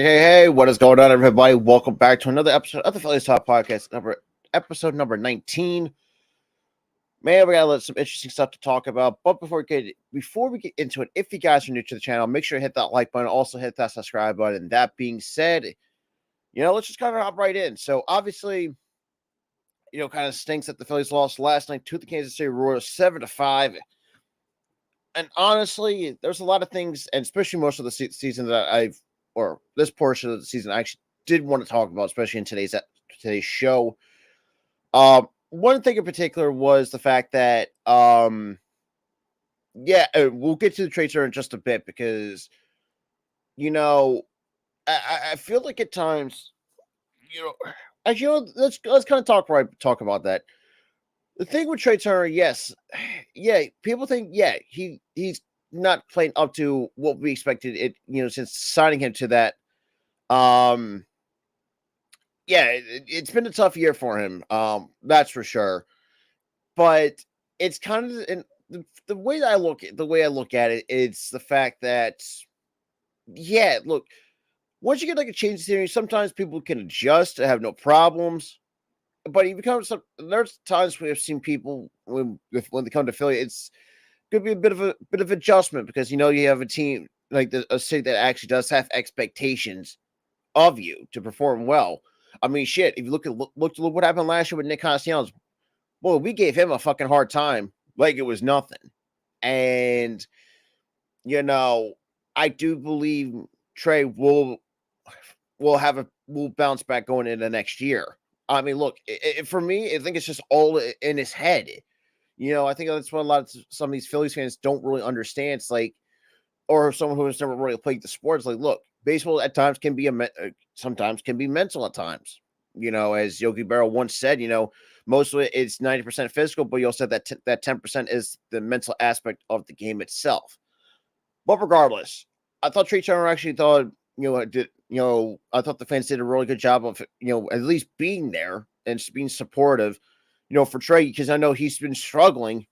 Hey, what is going on, everybody? Welcome back to another episode of the Phillies Talk Podcast, episode number 19. Man, we got some interesting stuff to talk about. But before we get into it, if you guys are new to the channel, make sure to hit that like button. Also, hit that subscribe button. That being said, let's just kind of hop right in. So, obviously, kind of stinks that the Phillies lost last night to the Kansas City Royals 7-5. And honestly, there's a lot of things, and especially most of the season that this portion of the season I actually did want to talk about, especially in today's show. One thing in particular was the fact that, we'll get to the trade in just a bit because, I feel like at times, let's kind of talk about that. The thing with Trey Turner, yes, people think, he's not playing up to what we expected since signing him to that. It's been a tough year for him. That's for sure. But it's kind of the way I look at it, it's the fact that, look, once you get like a change of scenery, sometimes people can adjust to have no problems. But there's times we have seen people when they come to Philly, it's going to be a bit of adjustment because you have a team like a city that actually does have expectations of you to perform well. I mean, shit. If you look what happened last year with Nick Castellanos, boy, we gave him a fucking hard time like it was nothing. And I do believe Trey will bounce back going into next year. I mean, look, for me, I think it's just all in his head. I think that's what some of these Phillies fans don't really understand. It's like, or someone who has never really played the sport. It's like, look, baseball at times can be sometimes can be mental at times. As Yogi Berra once said, most of it's 90% physical, but you also said that 10% is the mental aspect of the game itself. But regardless, I thought Trey Turner actually thought, I thought the fans did a really good job of, at least being there and being supportive, for Trey, because I know he's been struggling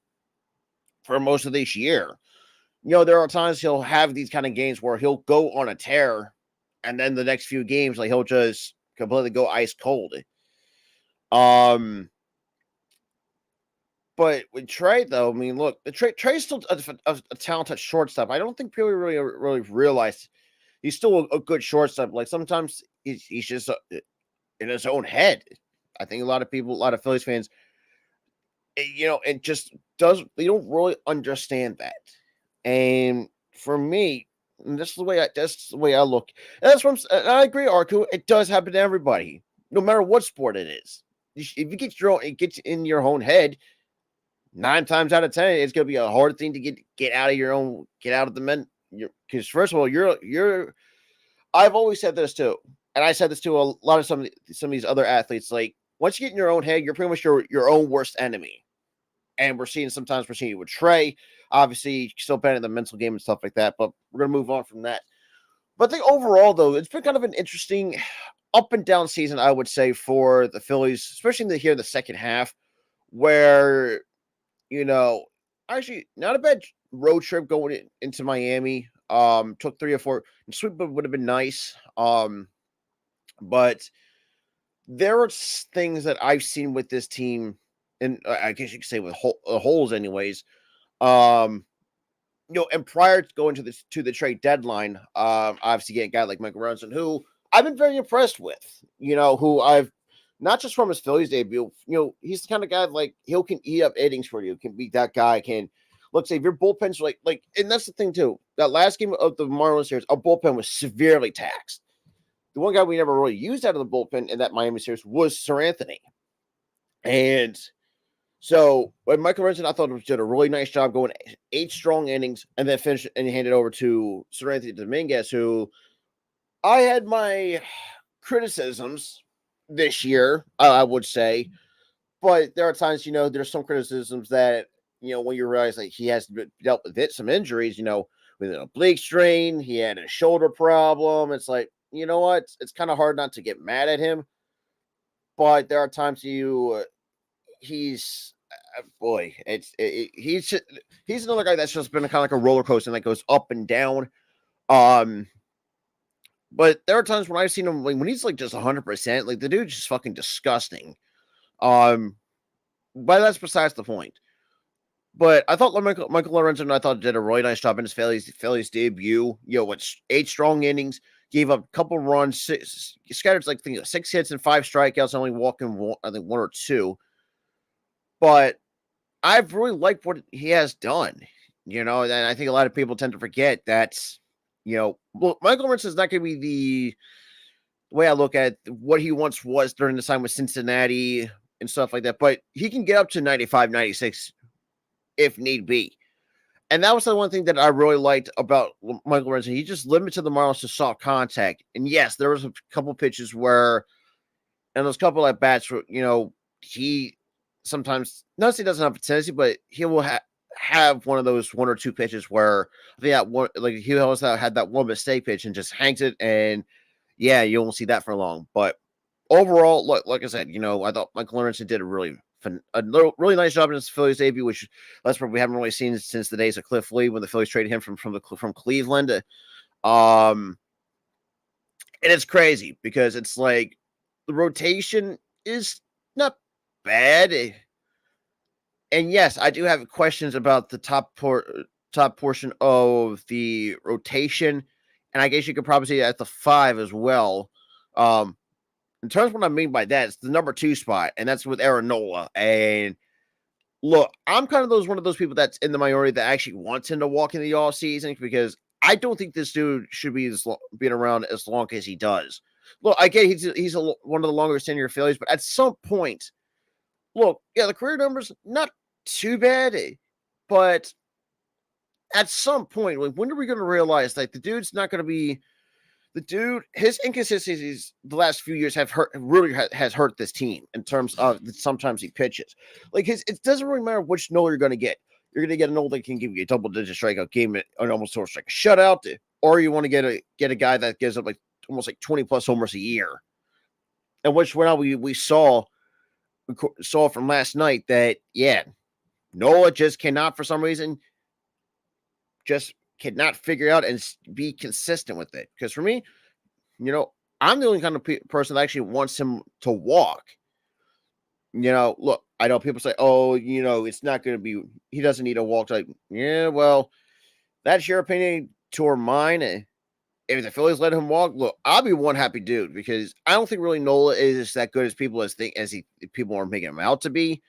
for most of this year. There are times he'll have these kind of games where he'll go on a tear, and then the next few games, like he'll just completely go ice cold. But with Trey, though, I mean, look, Trey's still a talented shortstop. I don't think people really realize he's still a good shortstop. Like sometimes he's just in his own head. I think a lot of Phillies fans, it just they don't really understand that. And for me, and that's the way I look. And I agree, Arku. It does happen to everybody, no matter what sport it is. If you it gets in your own head, 9 times out of 10, it's gonna be a hard thing to get out of the men. Because first of all, I've always said this too, and I said this to a lot of some of these other athletes. Like once you get in your own head, you're pretty much your own worst enemy. And we're seeing it with Trey. Obviously, still bad in the mental game and stuff like that. But we're gonna move on from that. But I think overall, though, it's been kind of an interesting up and down season, I would say, for the Phillies, especially here in the second half, where actually not a bad road trip going into Miami. Took 3 or 4. Sweep would have been nice. But there are things that I've seen with this team, and I guess you could say with holes, anyways. And prior to going to the trade deadline, obviously getting a guy like Michael Robinson, who I've been very impressed with. Who I've not just from his Phillies debut. He's the kind of guy like he can eat up innings for you. Can be that guy. Let's say if your bullpen's like, and that's the thing too. That last game of the Marlins series, our bullpen was severely taxed. The one guy we never really used out of the bullpen in that Miami series was Sir Anthony. And so when Michael Robinson, I thought he did a really nice job going 8 strong innings and then finished and handed over to Sir Anthony Dominguez, who I had my criticisms this year, I would say. But there are times, there's some criticisms that, when you realize like he has dealt with some injuries, with an oblique strain, he had a shoulder problem. It's like, you know what? It's kind of hard not to get mad at him. But there are times he's another guy that's just been kind of like a roller coaster and that goes up and down. But there are times when I've seen him like when he's like just 100%, like the dude's just fucking disgusting. Um, but that's besides the point. But I thought Michael Lorenzen, I thought did a really nice job in his Phillies debut. You know, with 8 strong innings, gave up a couple runs, scattered like 6 hits and 5 strikeouts, only walking one, I think 1 or 2. But I've really liked what he has done. You know, and I think a lot of people tend to forget that. You know, well, Michael Lorenzen is not going to be the way I look at what he once was during the time with Cincinnati and stuff like that. But he can get up to 95, 96 if need be. And that was the one thing that I really liked about Michael Lorenzen. He just limited the Marlins to soft contact. And yes, there was a couple pitches where, and those couple at bats where, you know, he sometimes, notice he doesn't have a tendency, but he will have one of those 1 or 2 pitches where I think that one, like he always had that one mistake pitch and just hangs it. And yeah, you won't see that for long. But overall, look, like I said, you know, I thought Michael Lorenzen did really nice job in his Phillies debut, which that's what we haven't really seen since the days of Cliff Lee when the Phillies traded him from Cleveland. And it's crazy because it's like the rotation is not bad. And yes, I do have questions about the top portion of the rotation, and I guess you could probably say at the 5 as well. In terms of what I mean by that, it's the number 2 spot, and that's with Aaron Nola. And look, I'm kind of one of those people that's in the minority that actually wants him to walk in the off season because I don't think this dude should be being around as long as he does. Look, I get he's one of the longest tenure Phillies, but at some point, look, yeah, the career numbers not too bad, but at some point, like, when are we going to realize that the dude's not going to be the dude? His inconsistencies the last few years have has hurt this team in terms of sometimes he pitches. Like it doesn't really matter which Nola you're going to get. You're going to get a Nola that can give you a double-digit strikeout game and almost sort of like a shutout, or you want to get a guy that gives up like almost like 20 plus homers a year. And which we saw from last night that Nola just cannot for some reason just cannot figure out and be consistent with it. Because for me, you know, I'm the only kind of person that actually wants him to walk. You know, look, I know people say, oh, you know, it's not going to be, he doesn't need a walk. Like, yeah, well, that's your opinion to mine. If the Phillies let him walk, look, I'll be one happy dude because I don't think really Nola is that good as people are making him out to be.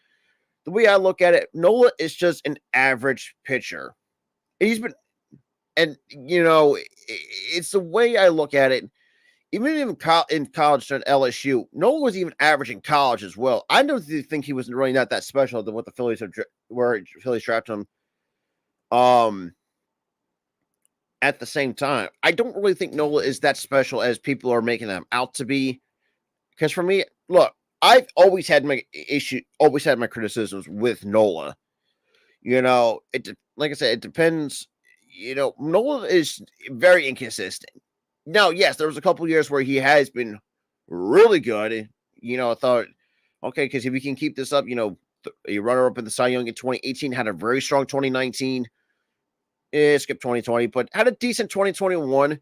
The way I look at it, Nola is just an average pitcher. He's been, and you know, it's the way I look at it. Even in college at LSU, Nola was even average in college as well. I don't think he was really not that special than what the Phillies drafted him. At the same time, I don't really think Nola is that special as people are making him out to be. Because for me, look, I've always had my criticisms with Nola. You know, like I said, it depends. You know, Nola is very inconsistent. Now, yes, there was a couple years where he has been really good. You know, I thought, okay, because if we can keep this up, you know, a runner-up in the Cy Young in 2018, had a very strong 2019. Skipped 2020, but had a decent 2021.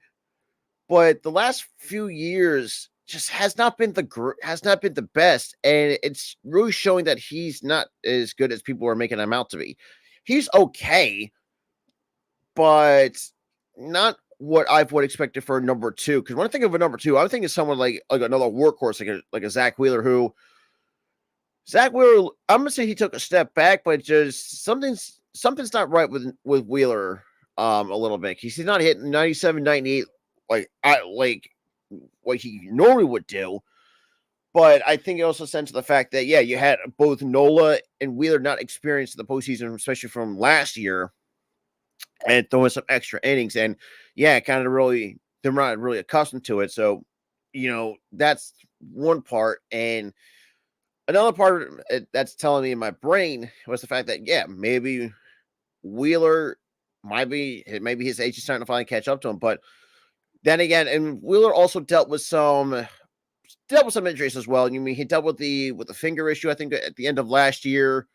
But the last few years just has not been the best, and it's really showing that he's not as good as people are making him out to be. He's okay, but not what I would expect for a number 2. Because when I think of a number 2, I think of someone like another workhorse, like a Zach Wheeler. I'm gonna say he took a step back, but just something's not right with Wheeler a little bit. He's not hitting 97, 98 like what he normally would do. But I think it also sends to the fact that you had both Nola and Wheeler not experienced the postseason, especially from last year, and throwing some extra innings, and kind of really they're not really accustomed to it. So, you know, that's one part, and another part that's telling me in my brain was the fact that maybe Wheeler maybe his age is starting to finally catch up to him, but then again, and Wheeler also dealt with some injuries as well. You mean he dealt with the finger issue, I think, at the end of last year.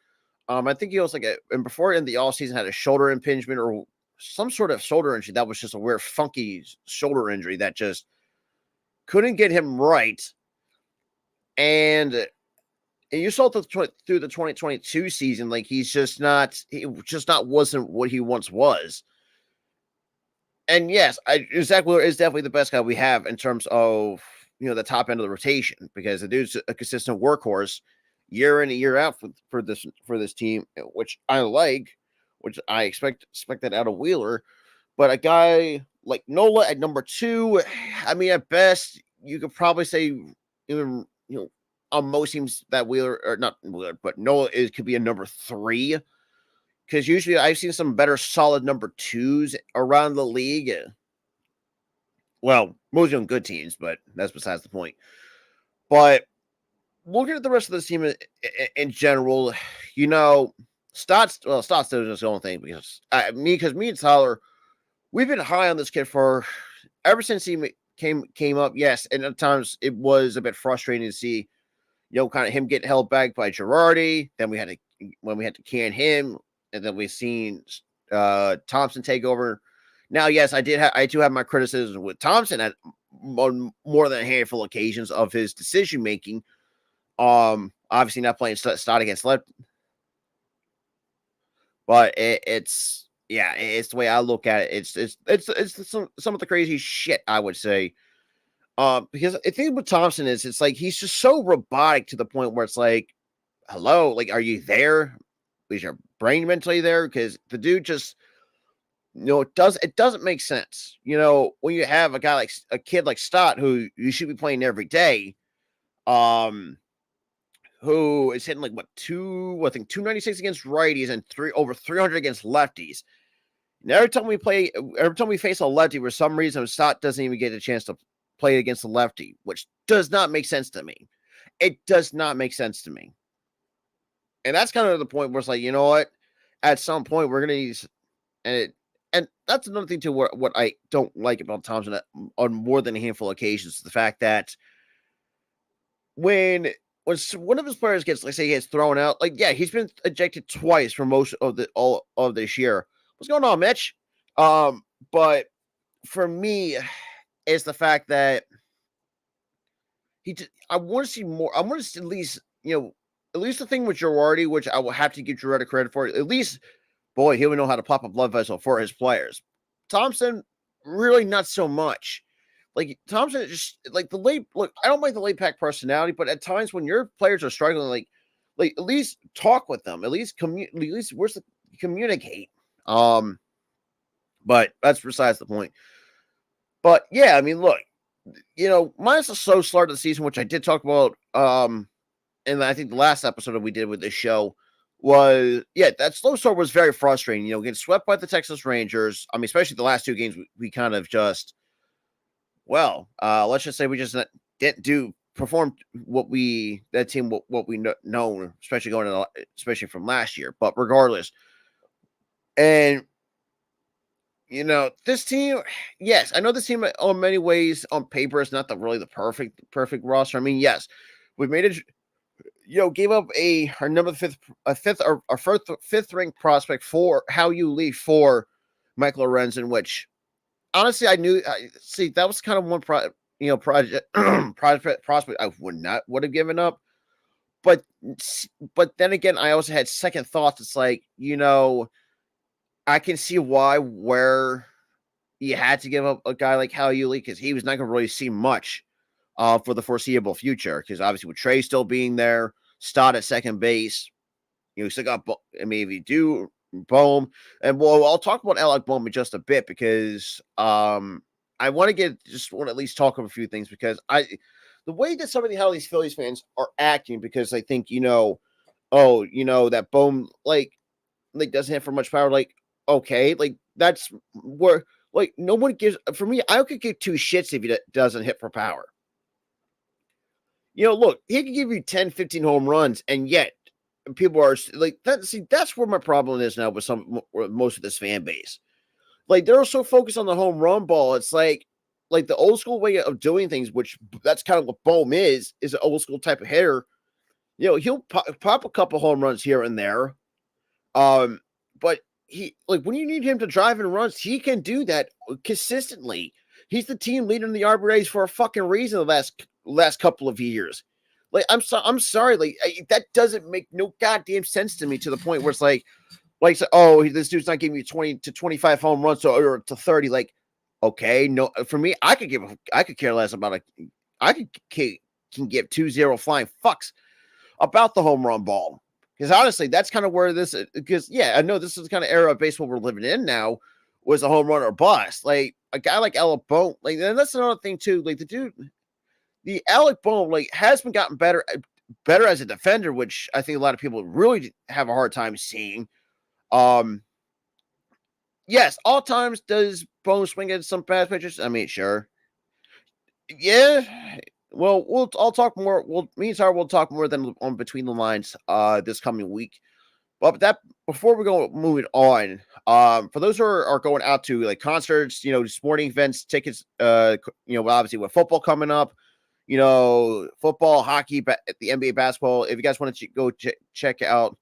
I think he was and before in the offseason had a shoulder impingement or some sort of shoulder injury that was just a weird, funky shoulder injury that just couldn't get him right. And you saw through the 2022 season, like he just not wasn't what he once was. And yes, Zach Wheeler is definitely the best guy we have in terms of the top end of the rotation, because the dude's a consistent workhorse year in and year out for this team, which I like, which I expect that out of Wheeler. But a guy like Nola at number 2, I mean, at best you could probably say, even on most teams that Wheeler, or not Wheeler, but Nola could be a number 3. Because usually I've seen some better solid number 2s around the league. Well, mostly on good teams, but that's besides the point. But looking at the rest of the team in general, Stott's doing his own thing, because me and Tyler, we've been high on this kid for ever since he came up. Yes, and at times it was a bit frustrating to see, kind of him get held back by Girardi. Then we had to can him, and then we've seen Thompson take over. Now, yes, I do have my criticisms with Thompson at more than a handful of occasions of his decision making. Obviously not playing Stott against left, but it's the way I look at it. It's some of the crazy shit, I would say. Because the thing with Thompson is, it's like he's just so robotic to the point where it's like, hello, like, are you there? Is your brain mentally there? Because the dude just, it doesn't make sense. When you have a kid like Stott, who you should be playing every day, who is hitting like 296 against righties and over 300 against lefties. And every time we face a lefty, for some reason, Stott doesn't even get a chance to play against the lefty, which does not make sense to me. It does not make sense to me. And that's kind of the point where it's like, you know what? At some point, we're going to use, and that's another thing too, what I don't like about Thompson on more than a handful of occasions, the fact that when one of his players gets, let's say, he gets thrown out, like, yeah, he's been ejected twice for most of all of this year. What's going on, Mitch? But for me, it's the fact that I want to see more. I want to see at least the thing with Girardi, which I will have to give Girardi credit for. At least, boy, he would know how to pop a blood vessel for his players. Thompson, really not so much. Like, Thompson is just like I don't like the laid back personality, but at times when your players are struggling, like at least talk with them, at least communicate. But that's besides the point. But yeah, I mean, look, minus the slow start of the season, which I did talk about, and I think the last episode that we did with this show was, that slow start was very frustrating. Getting swept by the Texas Rangers. I mean, especially the last 2 games, we kind of just, let's just say we just didn't perform what we know, especially from last year. But regardless, and this team, yes, I know this team in many ways on paper is not the perfect roster. I mean, yes, we made it. Gave up our number fifth ranked prospect for Hao-Yu Lee for Michael Lorenzen, which honestly I knew. That was kind of one prospect I would have given up, but then again, I also had second thoughts. It's like, I can see where you had to give up a guy like Hao-Yu Lee, because he was not going to really see much for the foreseeable future. Because obviously with Trey still being there, Stott at second base, you still got maybe do Bohm, and I'll talk about Alec Bohm in just a bit, because I want to at least talk about a few things, because the way that how these Phillies fans are acting, because I think that Bohm like doesn't have for much power, like, okay, like that's where, like, no one gives, for me, I could give 2 shits if he doesn't hit for power. Look, he could give you 10, 15 home runs, and yet people are like that. See, that's where my problem is now with most of this fan base. Like, they're so focused on the home run ball. It's like the old school way of doing things, which that's kind of what Bohm is an old school type of hitter. He'll pop a couple home runs here and there. But he, like, when you need him to drive in runs, he can do that consistently. He's the team leader in the RBIs for a fucking reason the last couple of years. Like, I'm sorry, like that doesn't make no goddamn sense to me. To the point where it's like oh, this dude's not giving you 20 to 25 home runs or to 30. Like, okay, no, for me, I could care less about can give 2-0 flying fucks about the home run ball. Because honestly, that's kind of where this is. Because yeah, I know this is the kind of era of baseball we're living in now. Was a home run or bust. Like a guy like Alec Bohm, like, and that's another thing too. Like the Alec Bohm, like, has been gotten better as a defender, which I think a lot of people really have a hard time seeing. Yes, all times does Bohm swing at some fast pitches? I mean, sure. Yeah. Well, I'll talk more. Me and Sarah will talk more than on Between the Lines this coming week. But that before we go moving on, for those who are going out to like concerts, sporting events, tickets, obviously with football coming up, football, hockey, the NBA basketball. If you guys want to go check out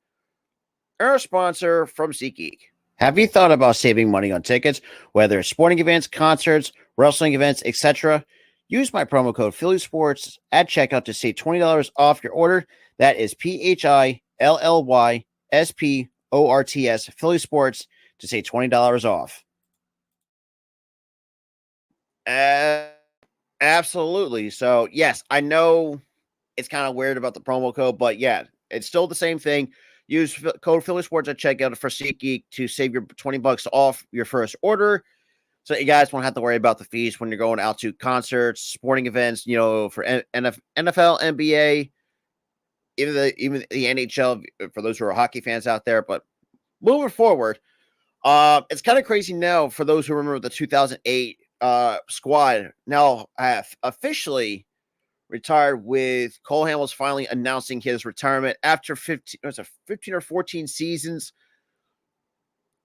our sponsor from SeatGeek. Have you thought about saving money on tickets, whether it's sporting events, concerts, wrestling events, etc.? Use my promo code Philly Sports at checkout to save $20 off your order. That is PHILLYSPORTS, Philly Sports, to save $20 off. Absolutely. So, yes, I know it's kind of weird about the promo code, but yeah, it's still the same thing. Use code Philly Sports at checkout for SeatGeek to save your $20 off your first order. So you guys won't have to worry about the fees when you're going out to concerts, sporting events, for NFL, NBA, even the NHL, for those who are hockey fans out there. But moving forward, it's kind of crazy now for those who remember the 2008 squad now have officially retired, with Cole Hamels finally announcing his retirement after 15 or 14 seasons.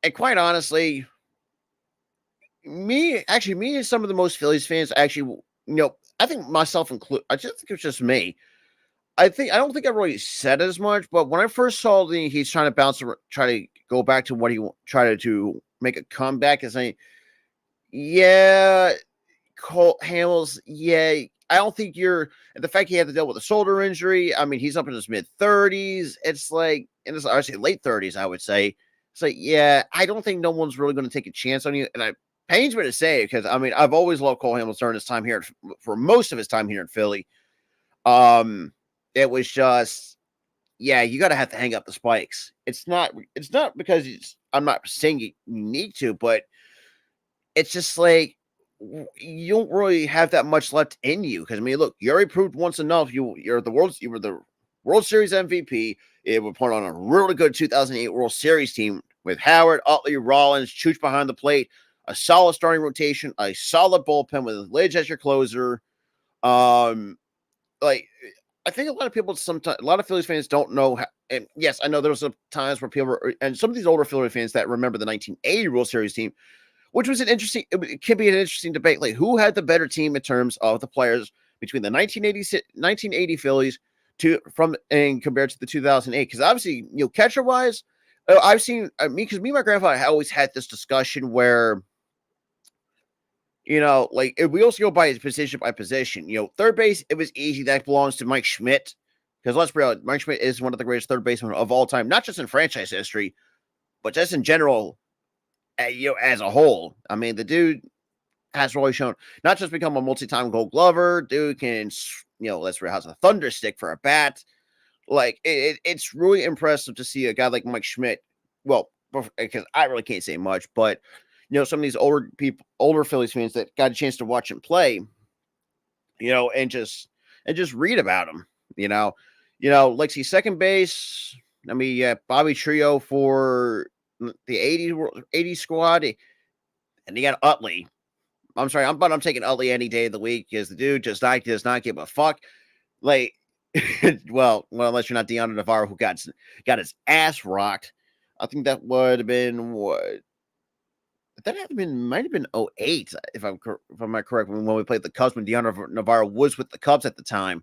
And quite honestly, me and some of the most Phillies fans actually, I think myself included, I just think it's just me. I don't think I really said as much, but when I first saw he's trying to try to go back to what he tried to make a comeback, and saying, yeah, Cole Hamels, yeah, I don't think the fact he had to deal with a shoulder injury. I mean, he's up in his mid-30s. It's like, I say late 30s, I would say. It's like, yeah, I don't think no one's really going to take a chance on you. And it pains me to say it, because I mean, I've always loved Cole Hamels during his time here, for most of his time here in Philly. It was just, yeah, you got to have to hang up the spikes. It's not because I'm not saying you need to, but it's just like, you don't really have that much left in you. Because I mean, look, you already proved once enough. You were the World Series MVP. It would put on a really good 2008 World Series team with Howard, Utley, Rollins, Chooch behind the plate, a solid starting rotation, a solid bullpen with Lidge as your closer. Like, I think a lot of Phillies fans don't know how, and yes, I know there's some times where people and some of these older Phillies fans that remember the 1980 World Series team, which was it can be an interesting debate. Like, who had the better team in terms of the players between the 1980 Phillies and compared to the 2008? Because obviously, catcher wise, I've seen because me and my grandfather always had this discussion where, like, if we also go by position, third base, it was easy. That belongs to Mike Schmidt. Because let's be honest, Mike Schmidt is one of the greatest third basemen of all time, not just in franchise history, but just in general. As a whole, I mean, the dude has really shown not just become a multi-time Gold Glover. Dude can, let's has a thunder stick for a bat. Like, it's really impressive to see a guy like Mike Schmidt. Well, because I really can't say much, but some of these older Phillies fans that got a chance to watch him play, and just read about him. Like, see, second base. I mean, yeah, Bobby Trio for the 80 squad, and you got Utley. I'm sorry, I'm taking Utley any day of the week, because the dude does not give a fuck. Like, well, unless you're not Deontay Navarro, who got his ass rocked. I think that would have been what. Might have been 08, if I'm not correct, when we played the Cubs, when Deontay Navarro was with the Cubs at the time.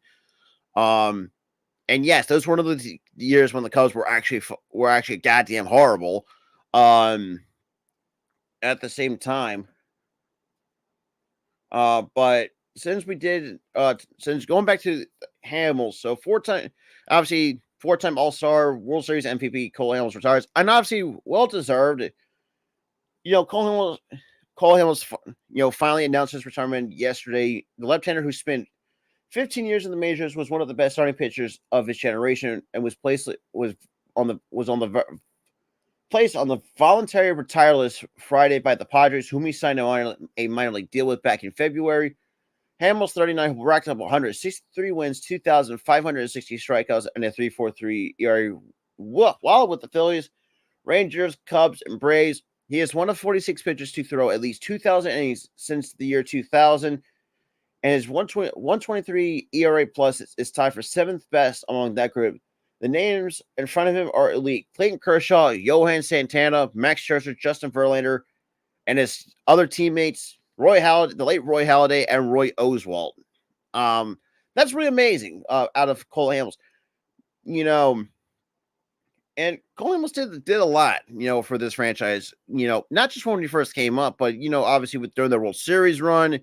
And yes, those were one of the years when the Cubs were actually goddamn horrible. At the same time, But since since going back to Hamels, so four-time All-Star, World Series MVP Cole Hamels retires, and obviously well deserved. Cole Hamels, finally announced his retirement yesterday. The left-hander who spent 15 years in the majors was one of the best starting pitchers of his generation, and placed on the voluntary retire list Friday by the Padres, whom he signed a minor league deal with back in February. Hamels 39 racked up 163 wins, 2,560 strikeouts, and a 3.43 ERA. While with the Phillies, Rangers, Cubs, and Braves, he is one of 46 pitchers to throw at least 2,000 innings since the year 2000, and his 123 ERA plus is tied for seventh best among that group. The names in front of him are elite: Clayton Kershaw, Johan Santana, Max Scherzer, Justin Verlander, and his other teammates, the late Roy Halladay, and Roy Oswalt. That's really amazing out of Cole Hamels. And Cole Hamels did a lot, for this franchise. Not just when he first came up, but obviously during the World Series run.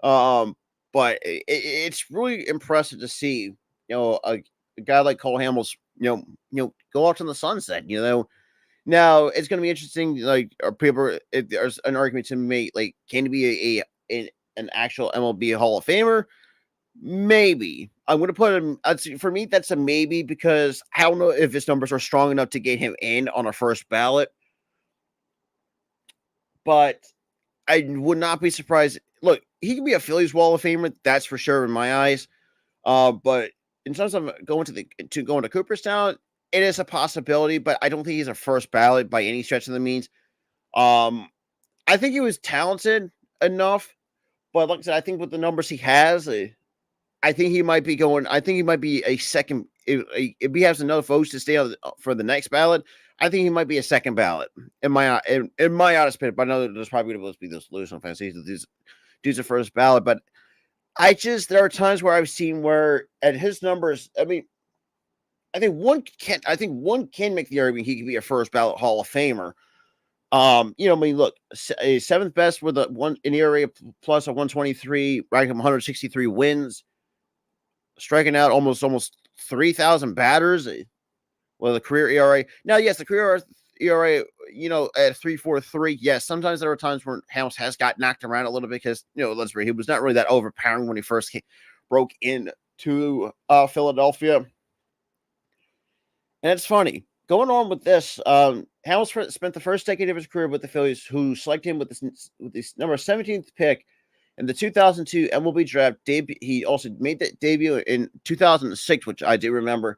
But it's really impressive to see, a guy like Cole Hamels, go off to the sunset. Now it's going to be interesting. Like, there's an argument to make. Like, can he be an actual MLB Hall of Famer? Maybe. I'm going to put him. For me, that's a maybe, because I don't know if his numbers are strong enough to get him in on a first ballot. But I would not be surprised. Look, he could be a Phillies Wall of Famer, that's for sure in my eyes. But in terms of going to Cooperstown, it is a possibility, but I don't think he's a first ballot by any stretch of the means. I think he was talented enough, but like I said, I think with the numbers he has, I think he might be going. I think he might be a second. If he has enough votes to stay for the next ballot, I think he might be a second ballot in my honest opinion. But I know there's probably going to be those delusional fans. These are first ballot, but there are times where I've seen where at his numbers, I mean, I think one can make the argument he could be a first ballot Hall of Famer. Look, a seventh best with an ERA plus a 123, ranking 163 wins, striking out almost 3,000 batters with a career ERA. Now, yes, the career ERA, at 3.43. Yes, sometimes there are times when Hamels has got knocked around a little bit because, he was not really that overpowering when he first broke into Philadelphia. And it's funny. Going on with this, Hamels spent the first decade of his career with the Phillies, who selected him with this number 17th pick in the 2002 MLB draft. He also made that debut in 2006, which I do remember,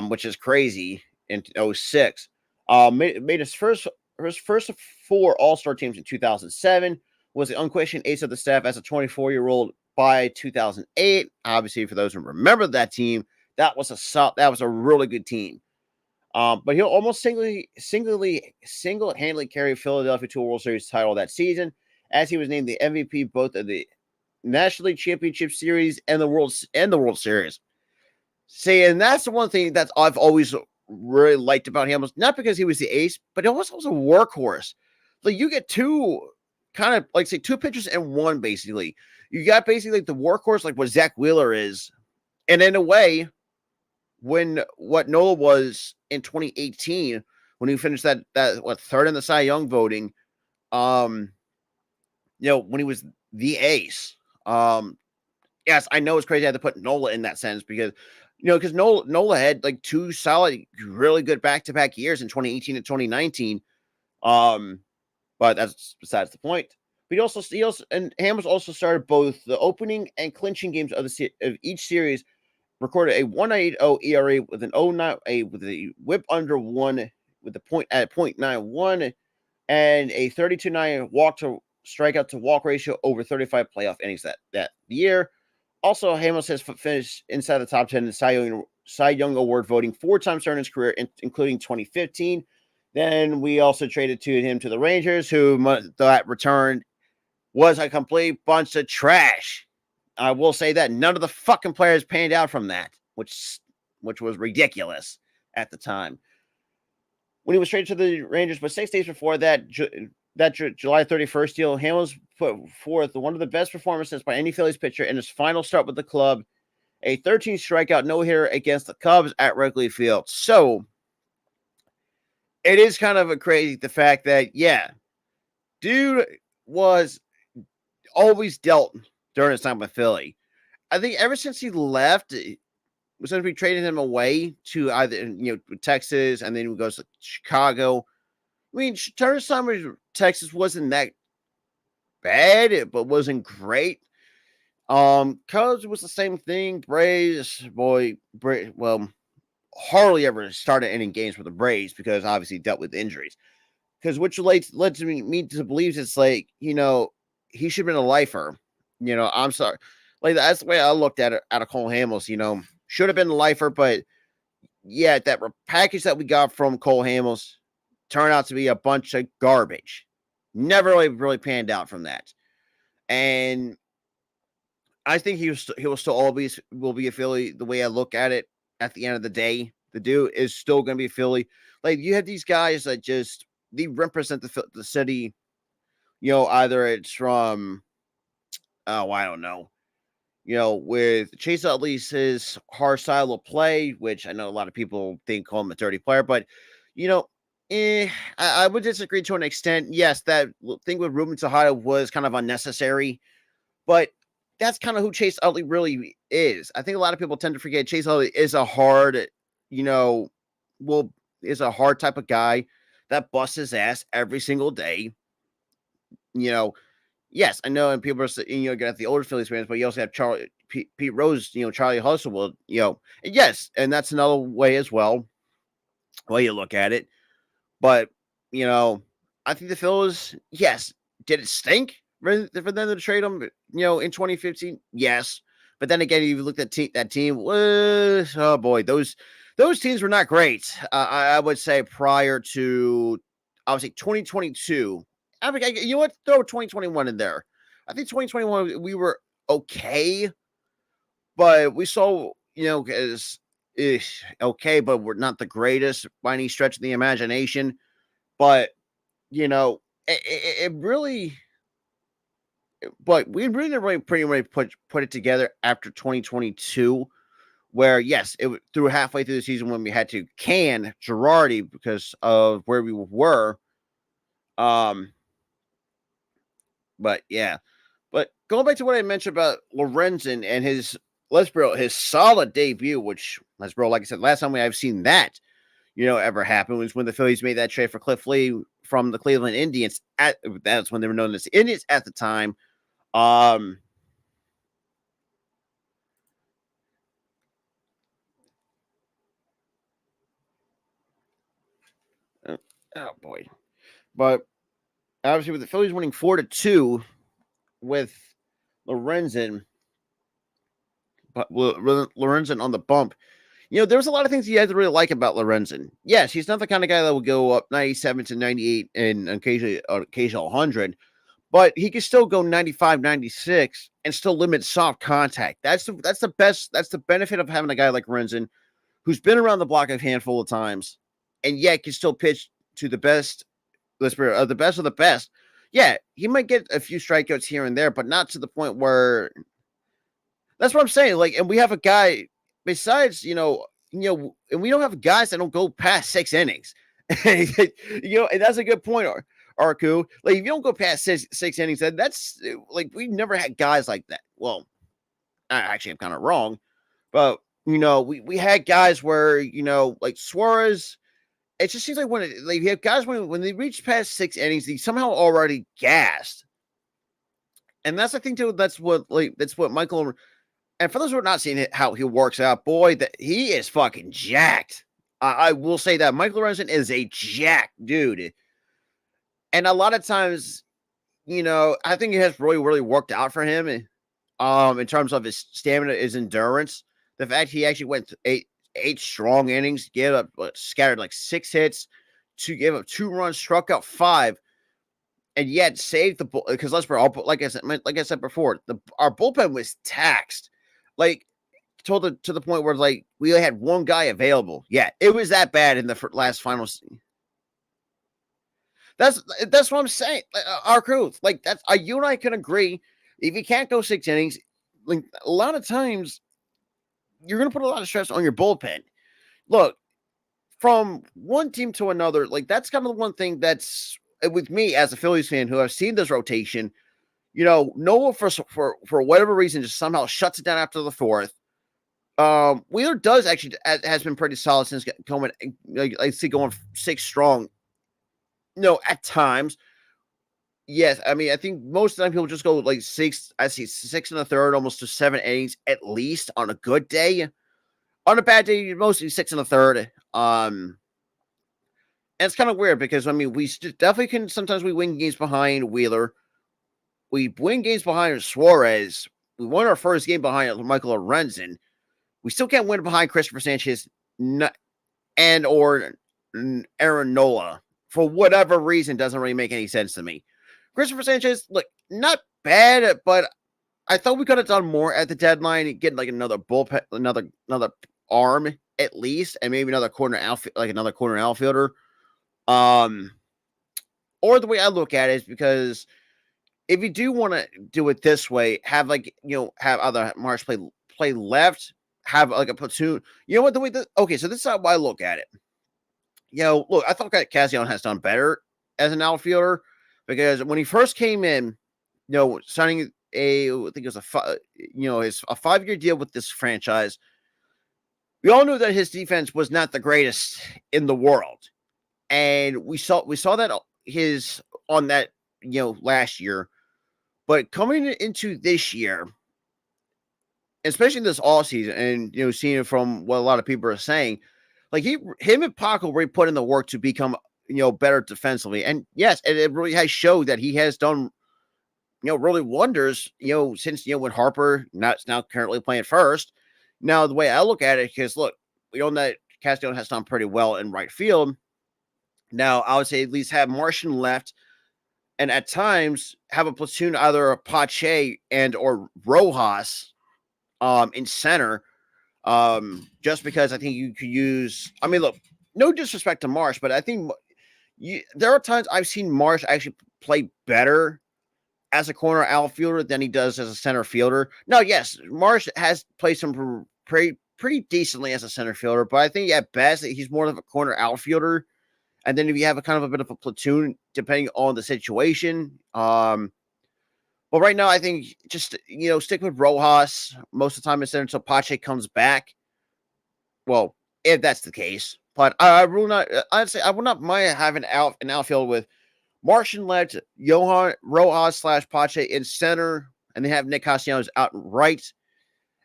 which is crazy, in 06. Made his first four All-Star teams in 2007, was the unquestioned ace of the staff as a 24-year-old by 2008. Obviously, for those who remember that team, that was a really good team. But he'll almost single-handedly carry Philadelphia to a World Series title that season, as he was named the MVP both of the National League Championship Series and the World Series. See, and that's the one thing that I've always really liked about him, was not because he was the ace, but he was also a workhorse. Like, you get two pitchers in one, basically. You got basically like the workhorse, like what Zach Wheeler is, and in a way, what Nola was in 2018 when he finished that third in the Cy Young voting, when he was the ace. Yes, I know it's crazy I had to put Nola in that sense because Nola had like two solid, really good back-to-back years in 2018 and 2019. But that's besides the point. But Hamels also started both the opening and clinching games of each series, recorded a 1.80 ERA with an 0.9 with a whip under 1 with a point at 0.91 and a 32.9 walk to strikeout to walk ratio over 35 playoff innings that year. Also, Hamels has finished inside the top 10 in the Cy Young Award voting 4 times during his career, including 2015. Then we also traded him to the Rangers, who that return was a complete bunch of trash. I will say that none of the fucking players panned out from that, which was ridiculous at the time. When he was traded to the Rangers, but 6 days before that, that July 31st deal, Hamels put forth one of the best performances by any Phillies pitcher in his final start with the club, a 13 strikeout no-hitter against the Cubs at Wrigley Field. So it is kind of a crazy the fact that, yeah, dude was always dealt during his time with Philly. I think ever since he left, since we traded him away to either Texas and then he goes to Chicago. I mean, Turner's time with Texas wasn't that bad, but wasn't great. Cubs was the same thing. Braves, well, hardly ever started any games with the Braves because obviously dealt with injuries. Because which led me to believe it's like, he should have been a lifer. I'm sorry. Like, that's the way I looked at it out of Cole Hamels, should have been a lifer, but yeah, that package that we got from Cole Hamels turned out to be a bunch of garbage. Never really panned out from that. And I think he will still always will be a Philly the way I look at it at the end of the day. The dude is still going to be a Philly. Like, you have these guys that just, they represent the city, either it's from, I don't know, with Chase Utley's his hard style of play, which I know a lot of people call him a dirty player, but, I would disagree to an extent. Yes, that thing with Ruben Tejada was kind of unnecessary, but that's kind of who Chase Utley really is. I think a lot of people tend to forget Chase Utley is a hard, is a hard type of guy that busts his ass every single day. Yes, I know, and people are got the older Phillies fans, but you also have Pete Rose, Charlie Hustle, yes, and that's another way as well. Way you look at it, but I think the Phillies, yes, did it stink for them to trade him, in 2015? Yes, but then again, you looked at that team was, oh boy, those teams were not great. I would say prior to obviously 2022. I mean, you know what? Throw 2021 in there. I think 2021 we were okay, but we saw as okay, but we're not the greatest by any stretch of the imagination. But it really, but we really pretty much put it together after 2022. Where yes, it through halfway through the season when we had to can Girardi because of where we were. But yeah, but going back to what I mentioned about Lorenzen and his his solid debut, which like I said, last time I've seen that ever happen was when the Phillies made that trade for Cliff Lee from the Cleveland Indians. That's when they were known as the Indians at the time. Oh boy, but obviously with the Phillies winning 4-2 with Lorenzen, but Lorenzen on the bump. There was a lot of things he had to really like about Lorenzen. Yes, he's not the kind of guy that will go up 97 to 98 and occasionally 100, but he can still go 95, 96 and still limit soft contact. That's the best. That's the benefit of having a guy like Lorenzen who's been around the block a handful of times and yet can still pitch to the best, the best of the best. Yeah, he might get a few strikeouts here and there, but not to the point where. That's what I'm saying. Like, and we have a guy besides, and we don't have guys that don't go past 6 innings. And that's a good point, Arku. Like, if you don't go past six innings, that's like we never had guys like that. Well, I'm kind of wrong, but we had guys where like Suarez. It just seems like when you have guys when they reach past 6 innings, they somehow already gassed. And that's I think too. That's what Michael. And for those who are not seeing it, how he works out, boy, that he is fucking jacked. I will say that Michael Lorenzen is a jacked dude. And a lot of times, I think it has really worked out for him. In terms of his stamina, his endurance, the fact he actually went eight strong innings, gave up scattered like 6 hits, gave up 2 runs, struck out 5, and yet saved the bull. Because like I said before, our bullpen was taxed. Like to the point where like we only had one guy available. Yeah, it was that bad in the last finals. That's what I'm saying. Our crew, like that's you and I can agree. If you can't go 6 innings, like a lot of times, you're going to put a lot of stress on your bullpen. Look, from one team to another, like that's kind of the one thing that's with me as a Phillies fan who have seen this rotation. Noah for whatever reason just somehow shuts it down after the fourth. Wheeler does actually has been pretty solid since coming. I see going 6 strong. At times, yes. I mean, I think most of the time people just go like 6. I see 6 1/3, almost to 7 innings at least on a good day. On a bad day, mostly 6 1/3. And it's kind of weird because I mean, we definitely can. Sometimes we win games behind Wheeler. We win games behind Suarez. We won our first game behind Michael Lorenzen. We still can't win behind Christopher Sanchez and or Aaron Nola. For whatever reason, doesn't really make any sense to me. Christopher Sanchez, look, not bad, but I thought we could have done more at the deadline, getting like another bullpen, another arm at least, and maybe another corner outfielder. Or the way I look at it is because if you do want to do it this way, have have other Marsh play left, have like a platoon. You know what? Okay, so this is how I look at it. Look, I thought that Cassian has done better as an outfielder because when he first came in, signing I think it was a 5-year deal with this franchise. We all knew that his defense was not the greatest in the world, and we saw that on that last year. But coming into this year, especially this all season, and seeing it from what a lot of people are saying, like him and Paco really put in the work to become better defensively, and yes, it really has showed that he has done really wonders since when Harper now currently playing first. Now the way I look at it, because look, we know that Castellon has done pretty well in right field. Now I would say at least have Martian left, and at times have a platoon either Pache and or Rojas in center. Just because I think you could use. I mean, look, no disrespect to Marsh, but I think there are times I've seen Marsh actually play better as a corner outfielder than he does as a center fielder. Now, yes, Marsh has played some pretty decently as a center fielder, but I think at best he's more of a corner outfielder. And then if you have a kind of a bit of a platoon, depending on the situation. But right now, I think just stick with Rojas most of the time instead until Pache comes back. Well, if that's the case, but I will not. I'd say I will not mind having an outfield with Martian left, Johan Rojas / Pache in center, and they have Nick Castellanos out right.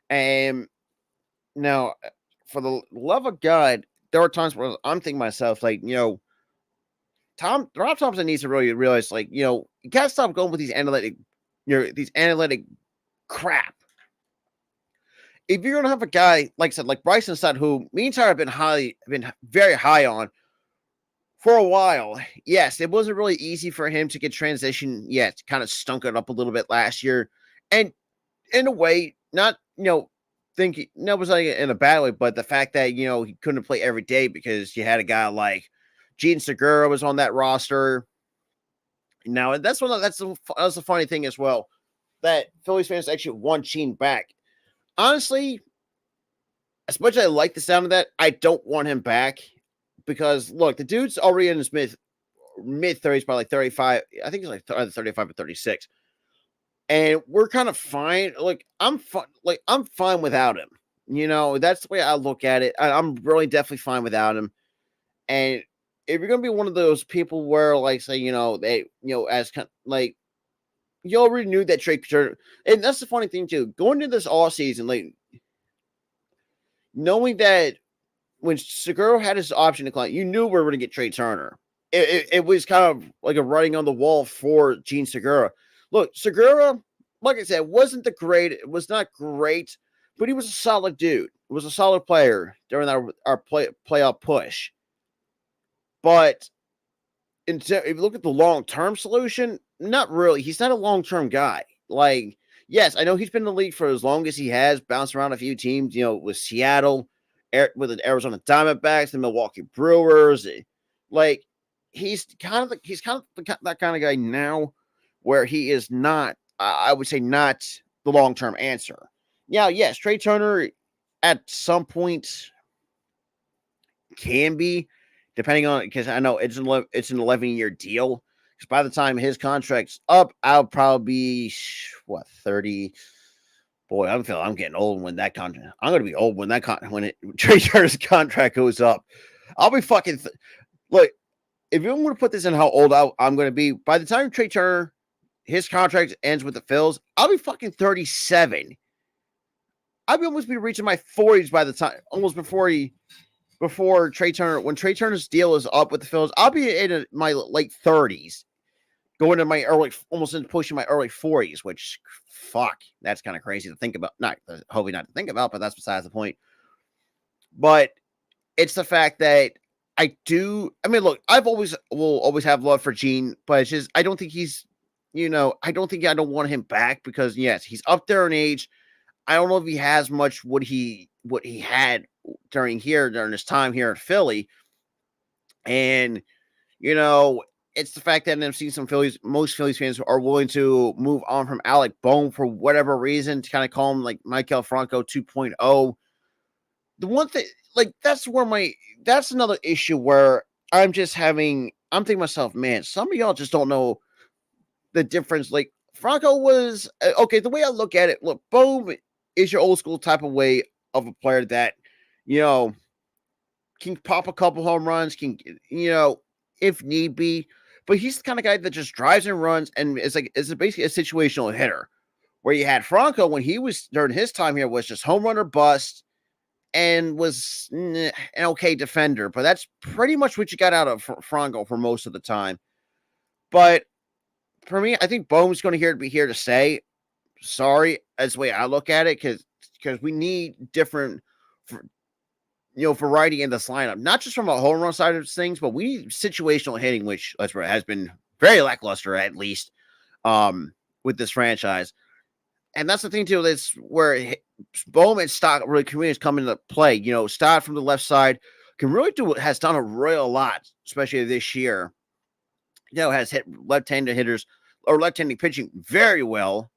And now, for the love of God, there are times where I'm thinking to myself, like, Rob Thompson needs to really realize, like, you gotta stop going with these analytic crap. If you're gonna have a guy, like I said, like Bryson Stott, who me and Tyler have been very high on for a while. Yes, it wasn't really easy for him to get transition yet. Kind of stunk it up a little bit last year. And in a way, not, thinking, no, it was like in a bad way, but the fact that, he couldn't play every day because you had a guy like Gene Segura was on that roster. Now, that's the funny thing as well, that Phillies fans actually want Gene back. Honestly, as much as I like the sound of that, I don't want him back because, look, the dude's already in his mid-30s, probably like 35. I think he's like either 35 or 36. And we're kind of fine. Like, I'm fine without him. That's the way I look at it. I'm really definitely fine without him. And if you're going to be one of those people where, like, say, they, as kind of, like, you already knew that Trey Turner, and that's the funny thing too. Going into this all season, like knowing that when Segura had his option decline, you knew we were going to get Trey Turner. It was kind of like a writing on the wall for Gene Segura. Look, Segura, like I said, was not great, but he was a solid dude. He was a solid player during our playoff push. But if you look at the long-term solution, not really. He's not a long-term guy. Like, yes, I know he's been in the league for as long as he has, bounced around a few teams, with Seattle, with the Arizona Diamondbacks, the Milwaukee Brewers. Like, that kind of guy now, where he is not. I would say not the long term answer. Now, yes, Trey Turner at some point can be, depending on, because I know it's an 11-year deal. Because by the time his contract's up, I'll probably be 30. Boy, I'm getting old when that contract. I'm gonna be old when Trey Turner's contract goes up. I'll be fucking look. If you want to put this in how old I'm going to be, by the time Trey Turner his contract ends with the Phillies, I'll be fucking 37. I'll be almost be reaching my 40s by the time, almost before Trey Turner, when Trey Turner's deal is up with the Phillies, I'll be in my late 30s, going to my almost in pushing my early 40s, which, fuck, that's kind of crazy to think about. Not, hopefully not to think about, but that's besides the point. But it's the fact that I mean, look, will always have love for Gene, but it's just, I don't think I don't want him back because, yes, he's up there in age. I don't know if he has much what he had during his time here at Philly. And, it's the fact that I've seen most Phillies fans are willing to move on from Alec Bohm for whatever reason, to kind of call him like Maikel Franco 2.0. The one thing, like, that's another issue where I'm thinking to myself, man, some of y'all just don't know the difference. Like, Franco was, okay, the way I look at it, look, Bohm is your old school type of way of a player that, can pop a couple home runs, if need be. But he's the kind of guy that just drives and runs and is basically a situational hitter. Where you had Franco when he was during his time here was just home run or bust and was an okay defender. But that's pretty much what you got out of Franco for most of the time. But for me, I think Bohm's going to be here to stay. Sorry, that's the way I look at it, because we need different, variety in this lineup, not just from a home run side of things, but we need situational hitting, which has been very lackluster, at least, with this franchise. And that's the thing too. That's where Bohm and Stott really come into play. Stott from the left side has done a real lot, especially this year. Has hit left-handed hitters or left-handed pitching very well.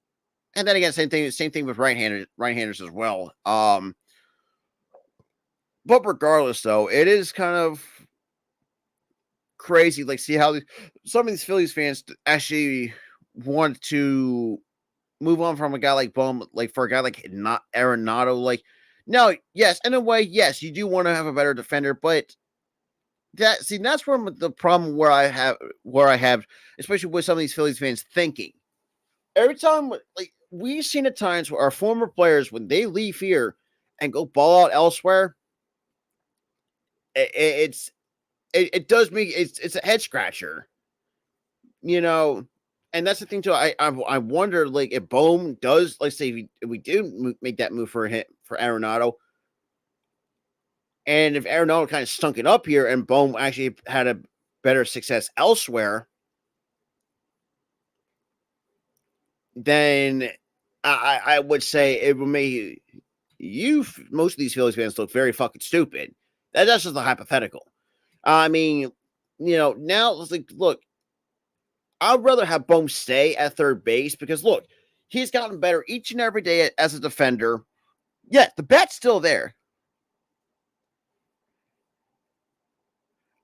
And then again, same thing with right-handers as well. But regardless, though, it is kind of crazy, like, see how some of these Phillies fans actually want to move on from a guy like Bohm, like for a guy like not Arenado. Like, no, yes, in a way, yes, you do want to have a better defender, but that's where the problem where I have, especially with some of these Phillies fans thinking. Every time, like, we've seen at times where our former players, when they leave here and go ball out elsewhere, it does make it's a head scratcher, and that's the thing too. I wonder, like, if Bohm does, let's say if we do make that move for Arenado, and if Arenado kind of stunk it up here and Bohm actually had a better success elsewhere, then I would say it would make most of these Phillies fans look very fucking stupid. That's just a hypothetical. I mean, now it's like, look, I'd rather have Bohm stay at third base because, look, he's gotten better each and every day as a defender. Yeah, the bat's still there.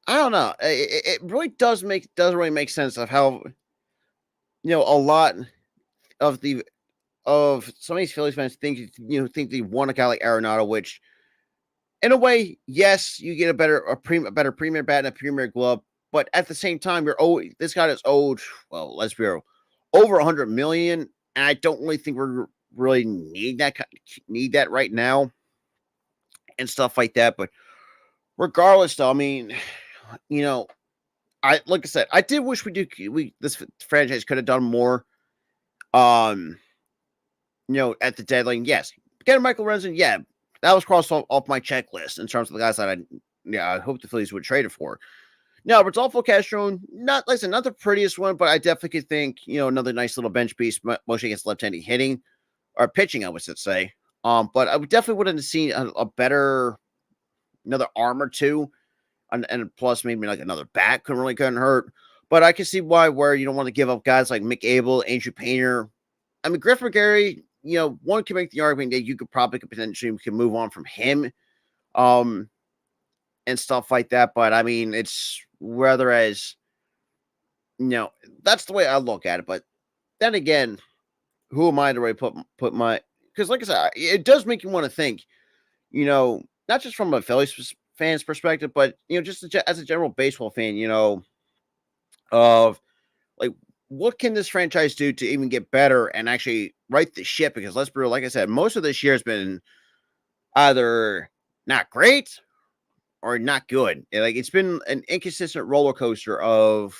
I don't know. It really doesn't really make sense of how, a lot of some of these Phillies fans think they want a guy like Arenado, which, in a way, yes, you get a better premier bat and a premier glove, but at the same time, this guy is owed, well, let's be real, over $100 million, and I don't really think we really need that right now, and stuff like that. But regardless, though, I mean, like I said, I did wish this franchise could have done more. At the deadline, yes, getting Michael Renzen, yeah. That was crossed off my checklist in terms of the guys that I hope the Phillies would trade it for. Now, Rodolfo Castro, not the prettiest one, but I definitely could think, another nice little bench piece, mostly against left-handed hitting or pitching, I would say. But I definitely would have seen a better, another arm or two, and plus maybe like another bat couldn't hurt. But I can see why where you don't want to give up guys like Mick Abel, Andrew Painter. I mean, Griff McGarry, one can make the argument that you could potentially move on from him, and stuff like that. But I mean, it's rather as that's the way I look at it. But then again, who am I to really put my because like I said, it does make you want to think, not just from a Phillies fan's perspective, but just as a general baseball fan, of like what can this franchise do to even get better and actually right the ship? Because let's be real, like I said, most of this year has been either not great or not good. Like it's been an inconsistent roller coaster of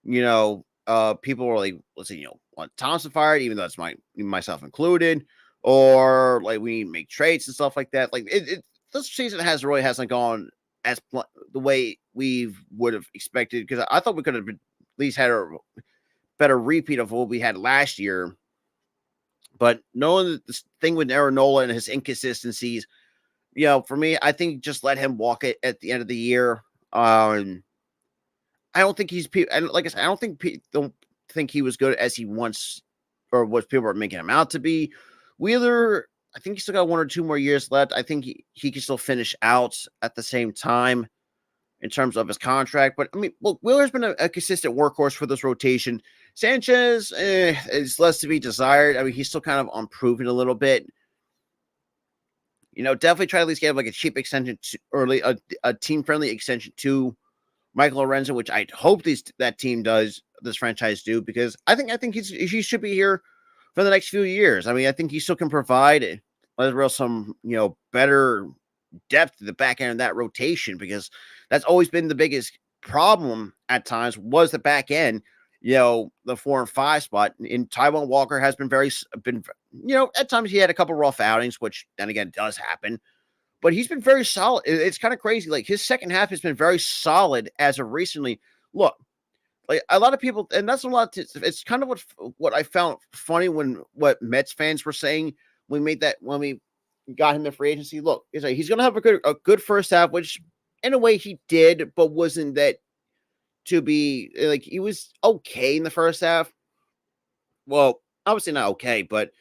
people were like, let's say, want Thompson fired, even though that's myself included, or like we need to make trades and stuff like that. Like this season hasn't gone as the way we would have expected because I thought we could have at least had a better repeat of what we had last year. But knowing that this thing with Aaron Nola and his inconsistencies, for me, I think just let him walk it at the end of the year. I don't think like I said, I don't think he was good as he once or what people are making him out to be. Wheeler, I think he's still got 1 or 2 more years left. I think he can still finish out at the same time in terms of his contract. But I mean, look, Wheeler's been a consistent workhorse for this rotation. Sanchez is less to be desired. I mean, he's still kind of unproven a little bit. Definitely try to at least get him like a cheap extension early, a team-friendly extension to Michael Lorenzo, which I hope this franchise do, because I think he should be here for the next few years. I mean, I think he still can provide some better depth to the back end of that rotation, because that's always been the biggest problem at times was the back end. The 4 and 5 spot. And Taijuan Walker has been at times he had a couple rough outings, which then again does happen. But he's been very solid. It's kind of crazy. Like his second half has been very solid as of recently. Look, like a lot of people, and that's a lot. It's kind of what I found funny when what Mets fans were saying when we got him in free agency. Look, it's like he's going to have a good first half, which in a way he did, but wasn't that to be like he was okay in the first half. Well, obviously not okay, but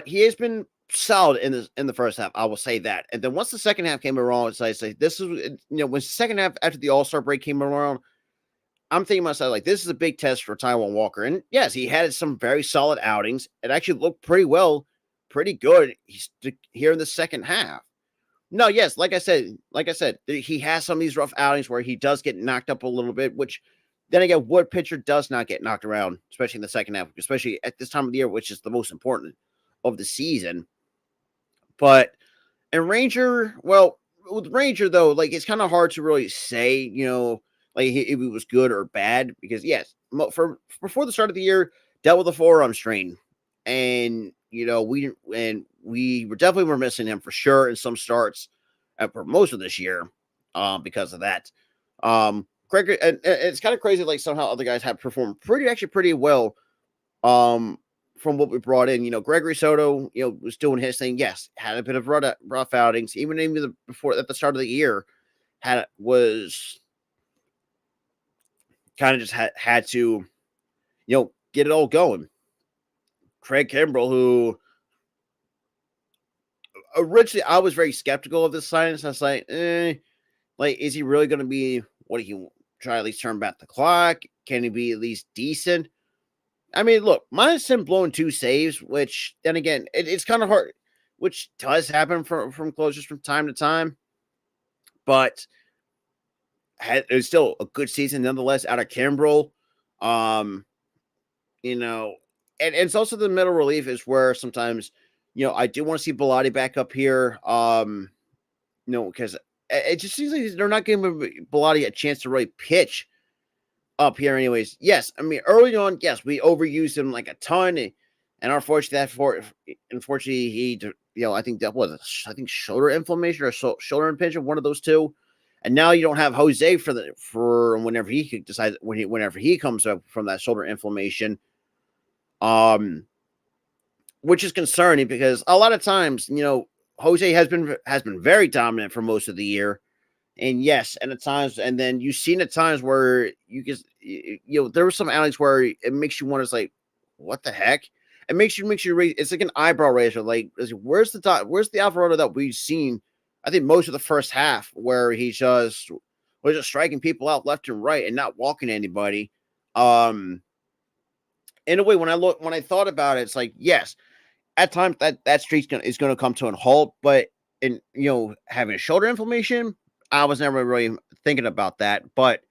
he has been solid in the first half. I will say that. And then once the second half came around, I say this is when the second half after the All-Star break came around, I'm thinking to myself like this is a big test for Taijuan Walker. And yes, he had some very solid outings. It actually looked pretty good. He's here in the second half. No, yes, like I said, he has some of these rough outings where he does get knocked up a little bit, which then again, what pitcher does not get knocked around, especially in the second half, especially at this time of the year, which is the most important of the season. But and Ranger, well, with Ranger though, like it's kind of hard to really say, like if he was good or bad because yes, before the start of the year, dealt with a forearm strain, and we were definitely missing him for sure in some starts for most of this year, because of that. Gregory, and it's kind of crazy, like somehow other guys have performed pretty well. From what we brought in, Gregory Soto, was doing his thing. Yes, had a bit of rough outings, even before at the start of the year, was kind of just had to, get it all going. Craig Kimbrell, who originally I was very skeptical of this signing. I was like, is he really going to be what he try at least turn back the clock? Can he be at least decent? I mean, look, minus him blowing 2 saves, which then again, it's kind of hard, which does happen from closers from time to time, but it was still a good season nonetheless out of Kimbrell. And it's also the middle relief is where sometimes, I do want to see Bilotti back up here. Because it just seems like they're not giving Bilotti a chance to really pitch up here anyways. Yes, I mean, early on, yes, we overused him like a ton. And unfortunately, he, I think that was, shoulder inflammation or shoulder impingement, one of those two. And now you don't have Jose for whenever he could decide whenever he comes up from that shoulder inflammation. Which is concerning because a lot of times, Jose has been very dominant for most of the year. And yes, and at times, and then you've seen at times where you just, there were some outings where it makes you wonder, it's like, what the heck? It makes you raise. It's like an eyebrow raiser. Like, where's the Alvarado that we've seen? I think most of the first half where he just was just striking people out left and right and not walking anybody. In a way, when I thought about it, it's like, yes, at times that streak is gonna come to a halt, but in having a shoulder inflammation, I was never really thinking about that, but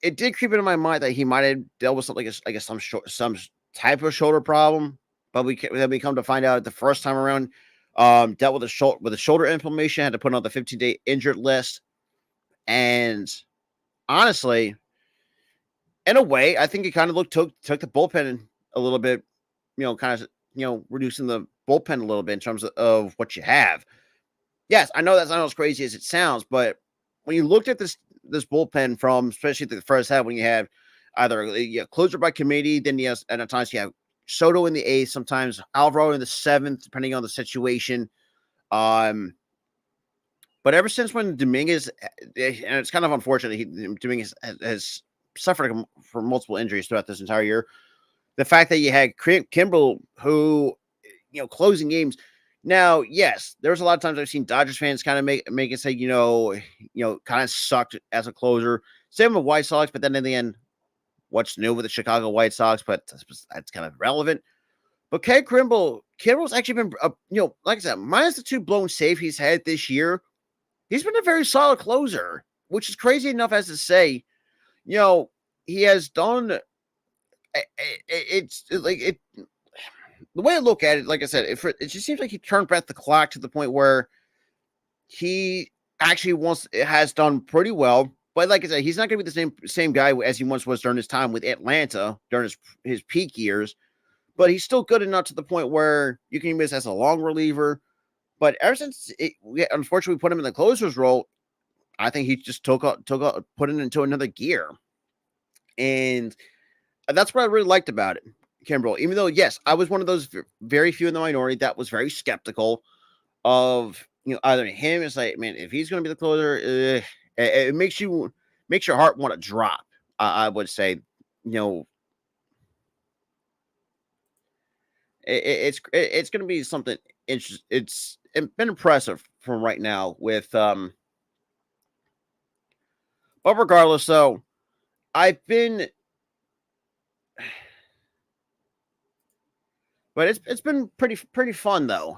it did creep into my mind that he might have dealt with something like some type of shoulder problem. But then we come to find out the first time around, dealt with a shoulder inflammation, had to put on the 15-day injured list, and honestly, in a way, I think it kind of took the bullpen a little bit, kind of reducing the bullpen a little bit in terms of what you have. Yes, I know that's not as crazy as it sounds, but when you looked at this bullpen from especially the first half, when you have either closer by committee, then and at times you have Soto in the eighth, sometimes Alvaro in the seventh, depending on the situation. Um, but ever since when Dominguez, and it's kind of unfortunate, Dominguez has suffered from multiple injuries throughout this entire year. The fact that you had Kimbrel, who, closing games. Now, yes, there's a lot of times I've seen Dodgers fans kind of make it say, kind of sucked as a closer. Same with White Sox, but then in the end, what's new with the Chicago White Sox? But that's kind of relevant. But Kimbrel's actually been, like I said, minus the 2 blown save he's had this year, he's been a very solid closer, which is crazy enough as to say, he has done. It's like it. The way I look at it, like I said, it just seems like he turned back the clock to the point where he actually has done pretty well. But like I said, he's not going to be the same guy as he once was during his time with Atlanta during his peak years. But he's still good enough to the point where you can use as a long reliever. But ever since unfortunately we put him in the closer's role, I think he just put it into another gear, and that's what I really liked about it. Kimbrel, even though, yes, I was one of those very few in the minority that was very skeptical of, either him. It's like, man, if he's going to be the closer, it makes your heart want to drop. I would say, it's going to be something interesting. It's been impressive from right now with, but regardless, though, I've been. But it's been pretty fun though.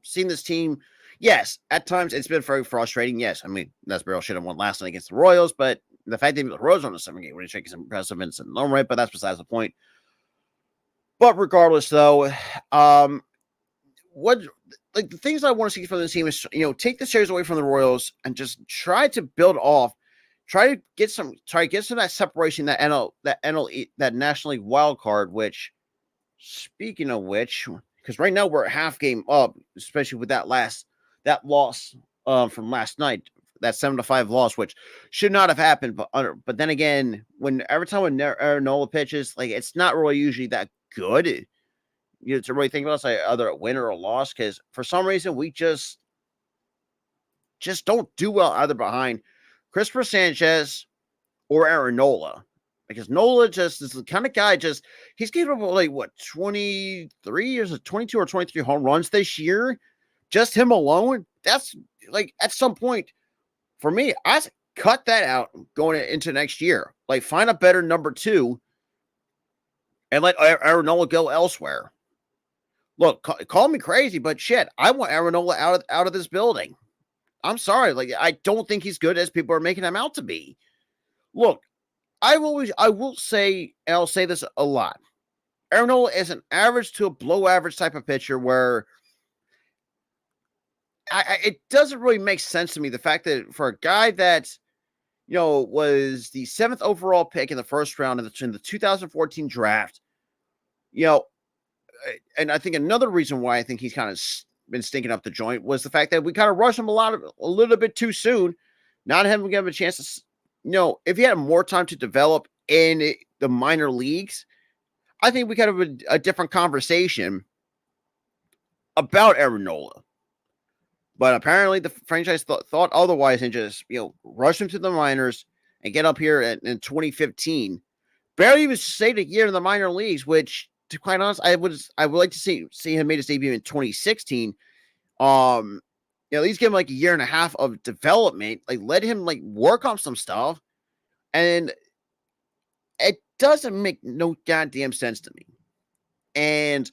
Seeing this team, yes, at times it's been very frustrating. Yes, I mean Nesbitt should have won last night against the Royals, but the fact that the Royals on a 7-game winning streak is impressive and it's in own right. But that's besides the point. But regardless, though, what like the things I want to see from this team is take the series away from the Royals and just try to build off. Try to get some of that separation, that National League wild card, which. Speaking of which, because right now we're a half game up, especially with that loss from last night, that 7-5 loss, which should not have happened. But then again, every time when Nola pitches, like it's not really usually that good. To really think about, say, either a win or a loss, because for some reason we just don't do well either behind Christopher Sanchez or Aaron Nola. Because Nola just is the kind of guy, he's capable of like 23 years of 22 or 23 home runs this year. Just him alone. That's like at some point for me, I cut that out going into next year. Like find a better number 2 and let Aaron Nola go elsewhere. Look, call me crazy, but shit, I want Aaron Nola out of this building. I'm sorry. Like, I don't think he's good as people are making him out to be. Look, I will say, and I'll say this a lot. Aaron Nola is an average to a below average type of pitcher where it doesn't really make sense to me. The fact that for a guy that, was the 7th overall pick in the first round in the 2014 draft, and I think another reason why I think he's kind of been stinking up the joint was the fact that we kind of rushed him a little bit too soon, not having him a chance to. If he had more time to develop in the minor leagues, I think we could have a different conversation about Aaron Nola. But apparently the franchise thought otherwise and just, rush him to the minors and get up here in 2015. Barely even stayed a year in the minor leagues, which, to be quite honest, I would like to see him make his debut in 2016. At least give him like a year and a half of development. Like, let him like work on some stuff. And it doesn't make no goddamn sense to me. And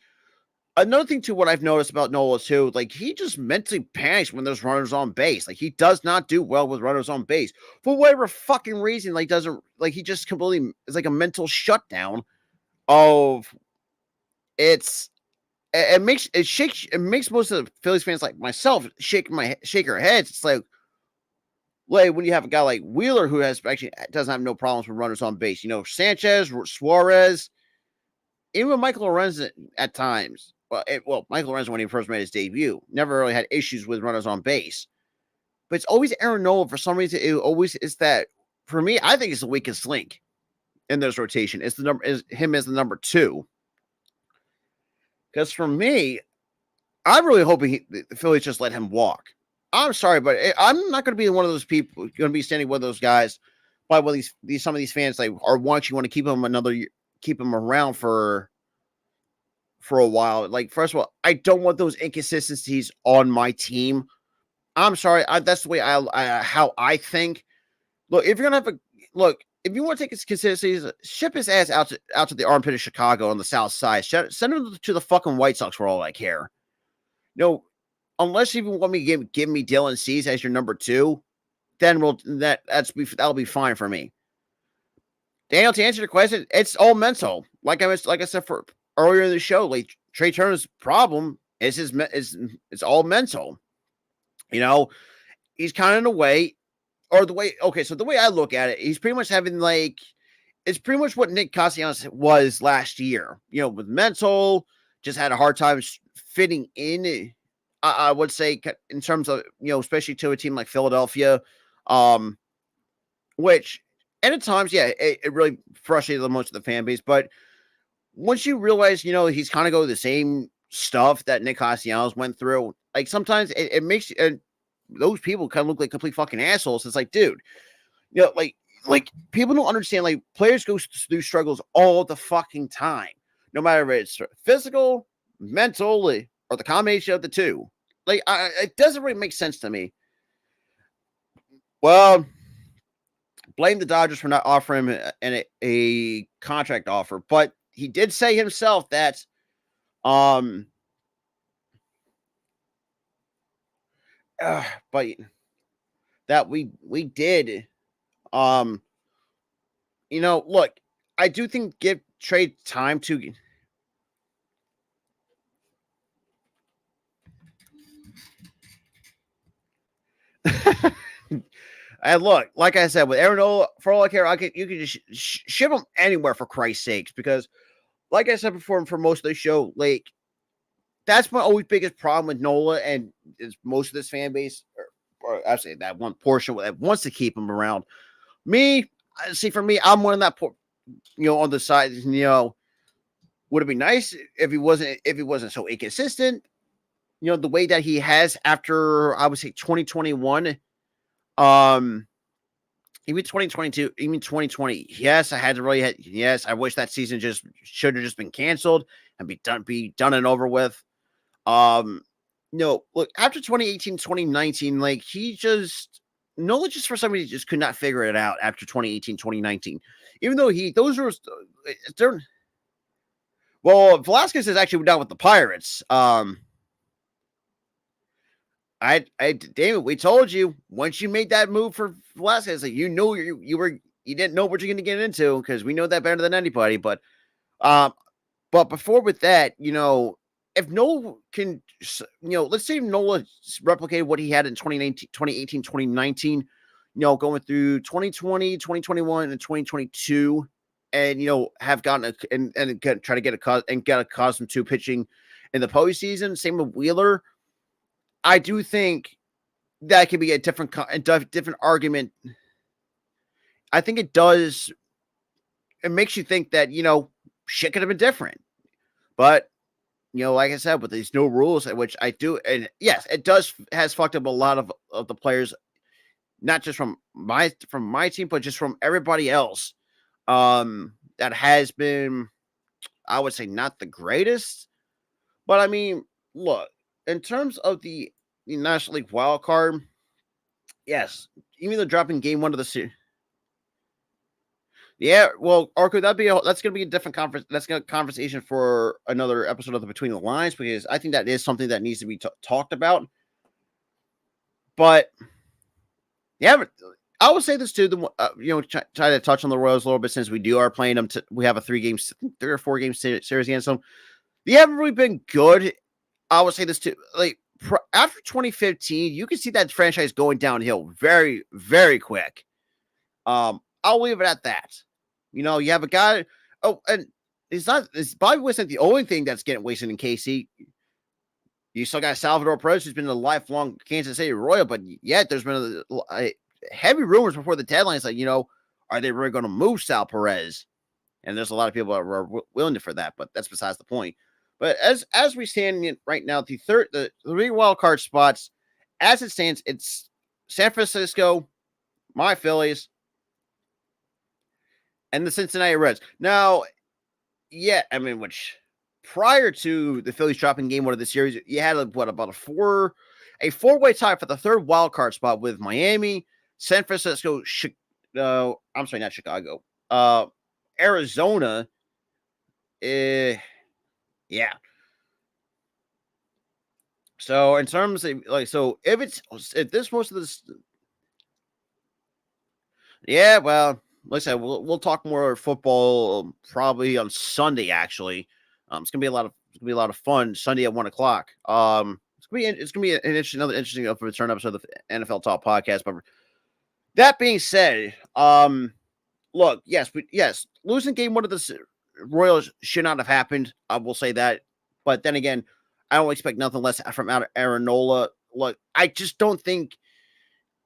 another thing too, what I've noticed about Nola too, like he just mentally panics when there's runners on base. Like he does not do well with runners on base for whatever fucking reason. Like doesn't like he just completely is like a mental shutdown of it's. It makes most of the Phillies fans like myself shake our heads. It's like when you have a guy like Wheeler who actually doesn't have no problems with runners on base. Sanchez, Suarez, even Michael Lorenzen at times. Michael Lorenzen when he first made his debut never really had issues with runners on base. But it's always Aaron Nola for some reason. It always is that for me. I think it's the weakest link in this rotation. It's him as the number 2. Because for me, I'm really hoping the Phillies just let him walk. I'm sorry, but I'm not going to be one of those people. Going to be standing with those guys. By what some of these fans like are want to keep him another year, keep him around for a while. Like, first of all, I don't want those inconsistencies on my team. I'm sorry. That's the way how I think. Look, if you're gonna have if you want to take his consistencies, ship his ass out to the armpit of Chicago on the South Side. Send him to the fucking White Sox for all I care. Unless you even want me to give me Dylan Cease as your number 2, then that'll be fine for me. Daniel, to answer your question, it's all mental. Like I said for earlier in the show, like Trey Turner's problem is it's all mental. He's kind of in a way, or the way. Okay, so the way I look at it, he's pretty much having like it's pretty much what Nick Castellanos was last year. With mental, just had a hard time fitting in. I would say in terms of especially to a team like Philadelphia, which and at times, yeah, it really frustrated most of the fan base. But once you realize, he's kind of go the same stuff that Nick Castellanos went through, like sometimes it makes those people kind of look like complete fucking assholes. It's like, dude, like people don't understand. Like players go through struggles all the fucking time, no matter if it's physical, mental, or the combination of the two. Like it doesn't really make sense to me. Well, blame the Dodgers for not offering him a contract offer, but he did say himself that but that we did look, I do think give trade time to and look, like I said, with Aaron Nola, for all I care, you can just ship him anywhere for Christ's sakes, because like I said before, for most of the show, like that's my always biggest problem with Nola and is most of this fan base, or I say that one portion that wants to keep him around. For me, I'm one of that, on the side, would it be nice if he wasn't so inconsistent, the way that he has after, I would say 2021, even 2022, even 2020. Yes, yes, I wish that season just should have just been canceled and be done and over with. Look, after 2018, 2019, like Nola just for some reason just could not figure it out after 2018, 2019. Even though Velasquez is actually down with the Pirates. David, we told you once you made that move for Velasquez, like you didn't know what you're going to get into, because we know that better than anybody. But before with that, if Nola can, let's say Nola replicated what he had in 2018, 2019, going through 2020, 2021, and 2022, and have gotten try to get accustomed to pitching in the postseason. Same with Wheeler. I do think that could be a different argument. I think it does. It makes you think that shit could have been different, but like I said, with these new rules, which I do, and yes, it has fucked up a lot of the players, not just from my team, but just from everybody else. That has been, I would say, not the greatest. But I mean, look, in terms of the National League wild card, yes, even though dropping game one of the series. Yeah, well, Arco, that's gonna be a different conference. That's a conversation for another episode of the Between the Lines, because I think that is something that needs to be talked about. But yeah, I will say this too. Try to touch on the Royals a little bit, since we are playing them. We have a 3 or 4 game series against them. They haven't really been good. I would say this too. Like after 2015, you can see that franchise going downhill very, very quick. I'll leave it at that. You have a guy. Oh, and it's Bobby wasn't the only thing that's getting wasted in KC. You still got Salvador Perez, who's been a lifelong Kansas City Royal, but yet there's been a heavy rumors before the deadline. It's like, are they really going to move Sal Perez? And there's a lot of people that are willing for that, but that's besides the point. But as we stand right now, the 3 wild card spots, as it stands, it's San Francisco, my Phillies, and the Cincinnati Reds. Now, yeah, I mean, which prior to the Phillies dropping game one of the series, you had about a four-way tie for the 3rd wild card spot with Miami, San Francisco, I'm sorry, not Chicago, Arizona. Yeah. So in terms of if this most of this, yeah, well, like I said, we'll talk more football probably on Sunday. Actually, it's gonna be a lot of fun Sunday at 1 o'clock. It's gonna be another interesting return episode of the NFL Talk podcast. But that being said, look, yes, losing game one of the Royals should not have happened. I will say that, but then again, I don't expect nothing less from Aaron Nola. Look, I just don't think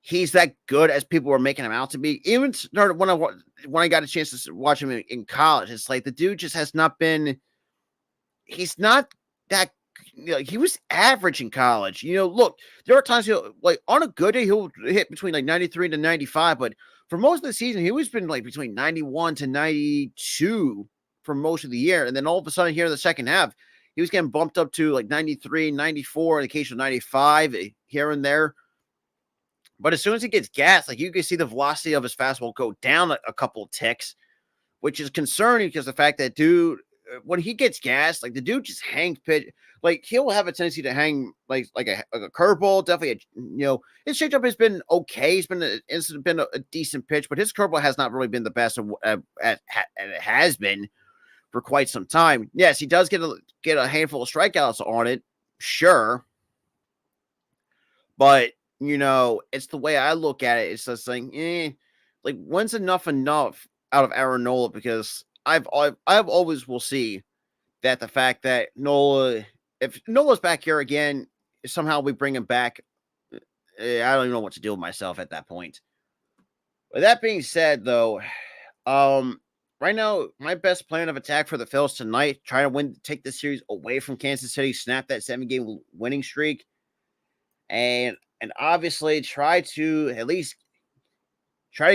he's that good as people were making him out to be. Even when I got a chance to watch him in college, it's like the dude just has not been. He's not that. He was average in college. Look, there are times on a good day he'll hit between 93 to 95, but for most of the season he was been between 91 to 92 for most of the year, and then all of a sudden here in the second half he was getting bumped up to 93, 94, and occasional 95 here and there. But as soon as he gets gas, you can see the velocity of his fastball go down a couple of ticks, which is concerning because the fact that dude, when he gets gas, the dude just hangs pitch. He'll have a tendency to hang like a curveball. Definitely, his changeup has been okay. It's been a decent pitch, but his curveball has not really been the best and it has been for quite some time. Yes, he does get a handful of strikeouts on it, sure, but it's the way I look at it. It's just when's enough out of Aaron Nola? Because I've always will see that the fact that if Nola's back here again, somehow we bring him back, I don't even know what to do with myself at that point. With that being said, though, right now my best plan of attack for the Phils tonight, try to take the series away from Kansas City, snap that 7-game winning streak, and obviously try to at least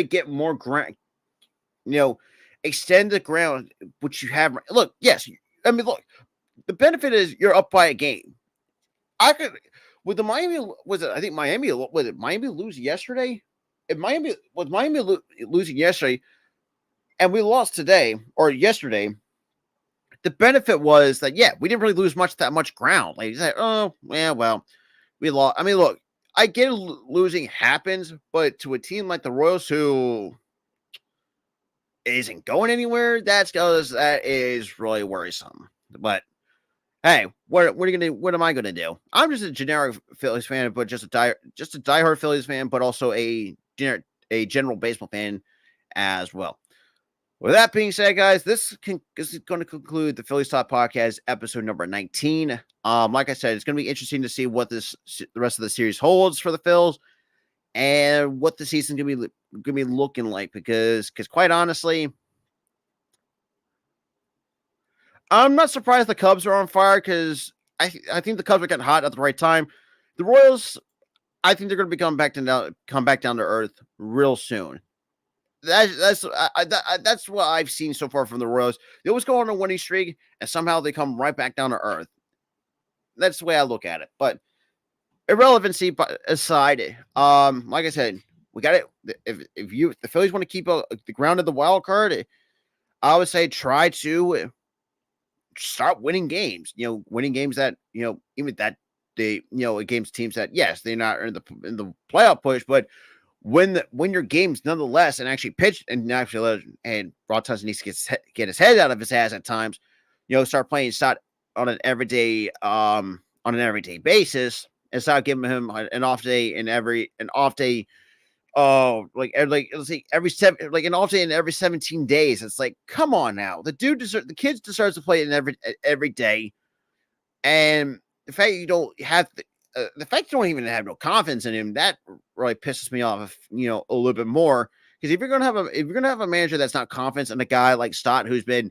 get more ground, extend the ground which you have. Look, yes, I mean, look, the benefit is you're up by a game. I could with the Miami, I think Miami lose yesterday? If Miami losing yesterday and we lost today or yesterday, the benefit was that we didn't really lose that much ground. You say, oh yeah, well, we lost. I mean, look, I get losing happens, but to a team like the Royals who isn't going anywhere, that is really worrisome. But hey, what are you gonna? What am I gonna do? I'm just a generic Phillies fan, but just a diehard Phillies fan, but also a general baseball fan as well. With that being said, guys, this is going to conclude the Phillies Talk Podcast episode number 19. Like I said, it's going to be interesting to see what the rest of the series holds for the Phils and what the season's going to be looking like, because quite honestly, I'm not surprised the Cubs are on fire because I think the Cubs are getting hot at the right time. The Royals, I think they're going to come back down to earth real soon. That's what I've seen so far from the Royals. They always go on a winning streak, and somehow they come right back down to earth. That's the way I look at it. But irrelevancy aside, like I said, we got it. If the Phillies want to keep the ground of the wild card, I would say try to start winning games. Winning games that even that they against teams that yes they're not in the playoff push, but win your games nonetheless and actually pitch and Rod Thompson needs to get his head out of his ass at times. Start playing start on an everyday basis and start giving him an off day in an off day. Oh, let's see, an off day in every 17 days. It's like, come on now, the kids deserves to play in every day, and the fact you don't have the fact you don't even have no confidence in him, that really pisses me off, a little bit more. Because if you're gonna have a manager that's not confident in a guy like Stott, who's been,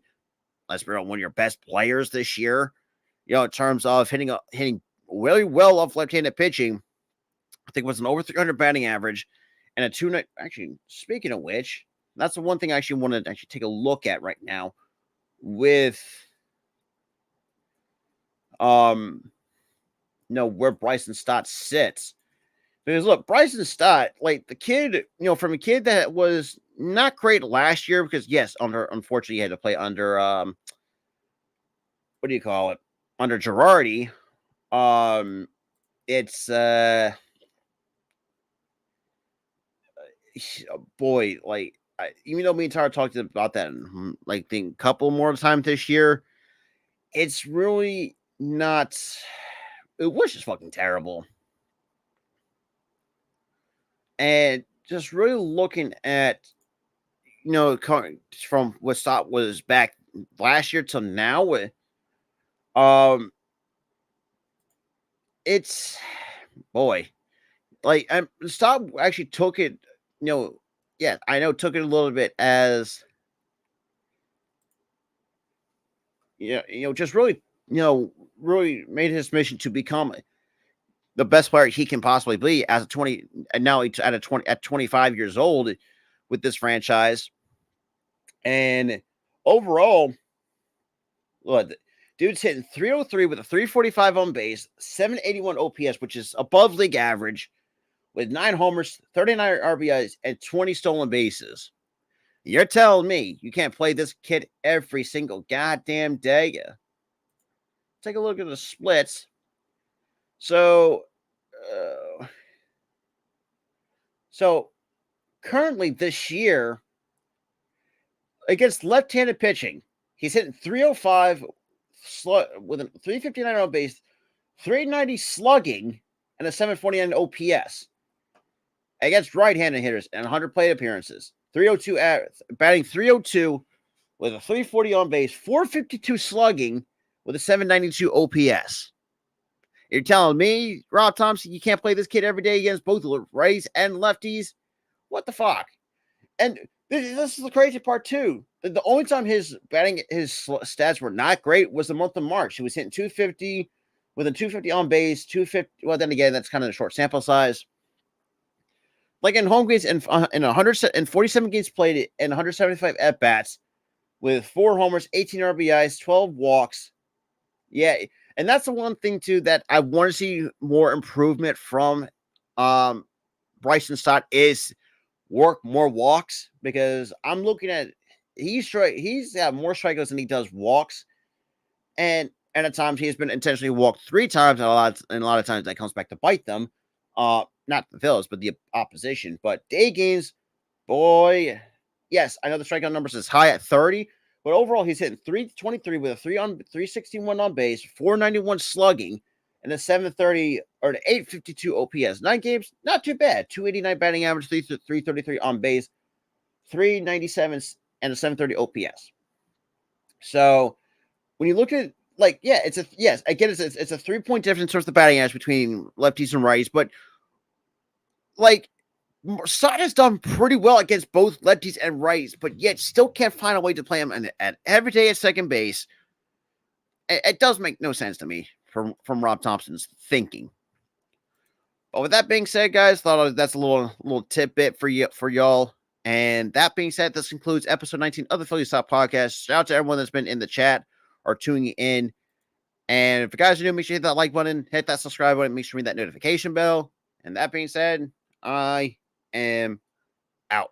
let's be real, one of your best players this year, in terms of hitting really well off left-handed pitching, I think it was an over 300 batting average and a 2. Actually, speaking of which, that's the one thing I actually want to take a look at right now with where Bryson Stott sits. Because look, Bryson Stott, like the kid, from a kid that was not great last year, because yes, unfortunately he had to play under what do you call it? Under Girardi. It's boy, like even though me and Tyler talked about that like a couple more times this year, it's really not. It was just fucking terrible. And just really looking at, from what Stott was back last year till now, it's boy, like Stott actually took it, yeah, I know took it a little bit as, just really, really made his mission to become the best player he can possibly be as a 20, and now he's at 25 years old with this franchise. And overall, look, dude's hitting 303 with a 345 on base, 781 OPS, which is above league average, with 9 homers, 39 RBIs, and 20 stolen bases. You're telling me you can't play this kid every single goddamn day? Take a look at the splits. So currently this year, against left-handed pitching, he's hitting 305 with a 359 on base, 390 slugging, and a 749 OPS. Against right-handed hitters and 100 plate appearances, 302 batting 302 with a 340 on base, 452 slugging with a 792 OPS. You're telling me, Rob Thompson, you can't play this kid every day against both righties and lefties? What the fuck? And this is the crazy part too. The only time his stats were not great was the month of March. He was hitting 250 with a 250 on base, 250. Well, then again, that's kind of a short sample size. Like in home games and in 147 games played and 175 at bats with 4 homers, 18 RBIs, 12 walks. Yeah, and that's the one thing too that I want to see more improvement from Bryson Stott is work more walks, because I'm looking at he's got more strikeouts than he does walks, and at times he has been intentionally walked 3 times, and a lot of times that comes back to bite them. Not the Phillies, but the opposition. But day games, boy, yes, I know the strikeout numbers is high at 30, but overall he's hitting 323 with a 361 on base, 491 slugging, and a 730 or an 852 OPS. 9 games, not too bad. 289 batting average, 333 on base, 397 and a 730 OPS. So when you look at it's a 3-point difference in terms of the batting average between lefties and righties, but Stott has done pretty well against both lefties and righties, but yet still can't find a way to play him at every day at second base. it does make no sense to me from Rob Thompson's thinking. But with that being said, guys, thought that's a little tidbit for y'all. And that being said, this concludes episode 19 of the Phillies Talk Podcast. Shout out to everyone that's been in the chat or tuning in. And if you guys are new, make sure you hit that like button, hit that subscribe button, make sure you hit that notification bell. And that being said, I am out.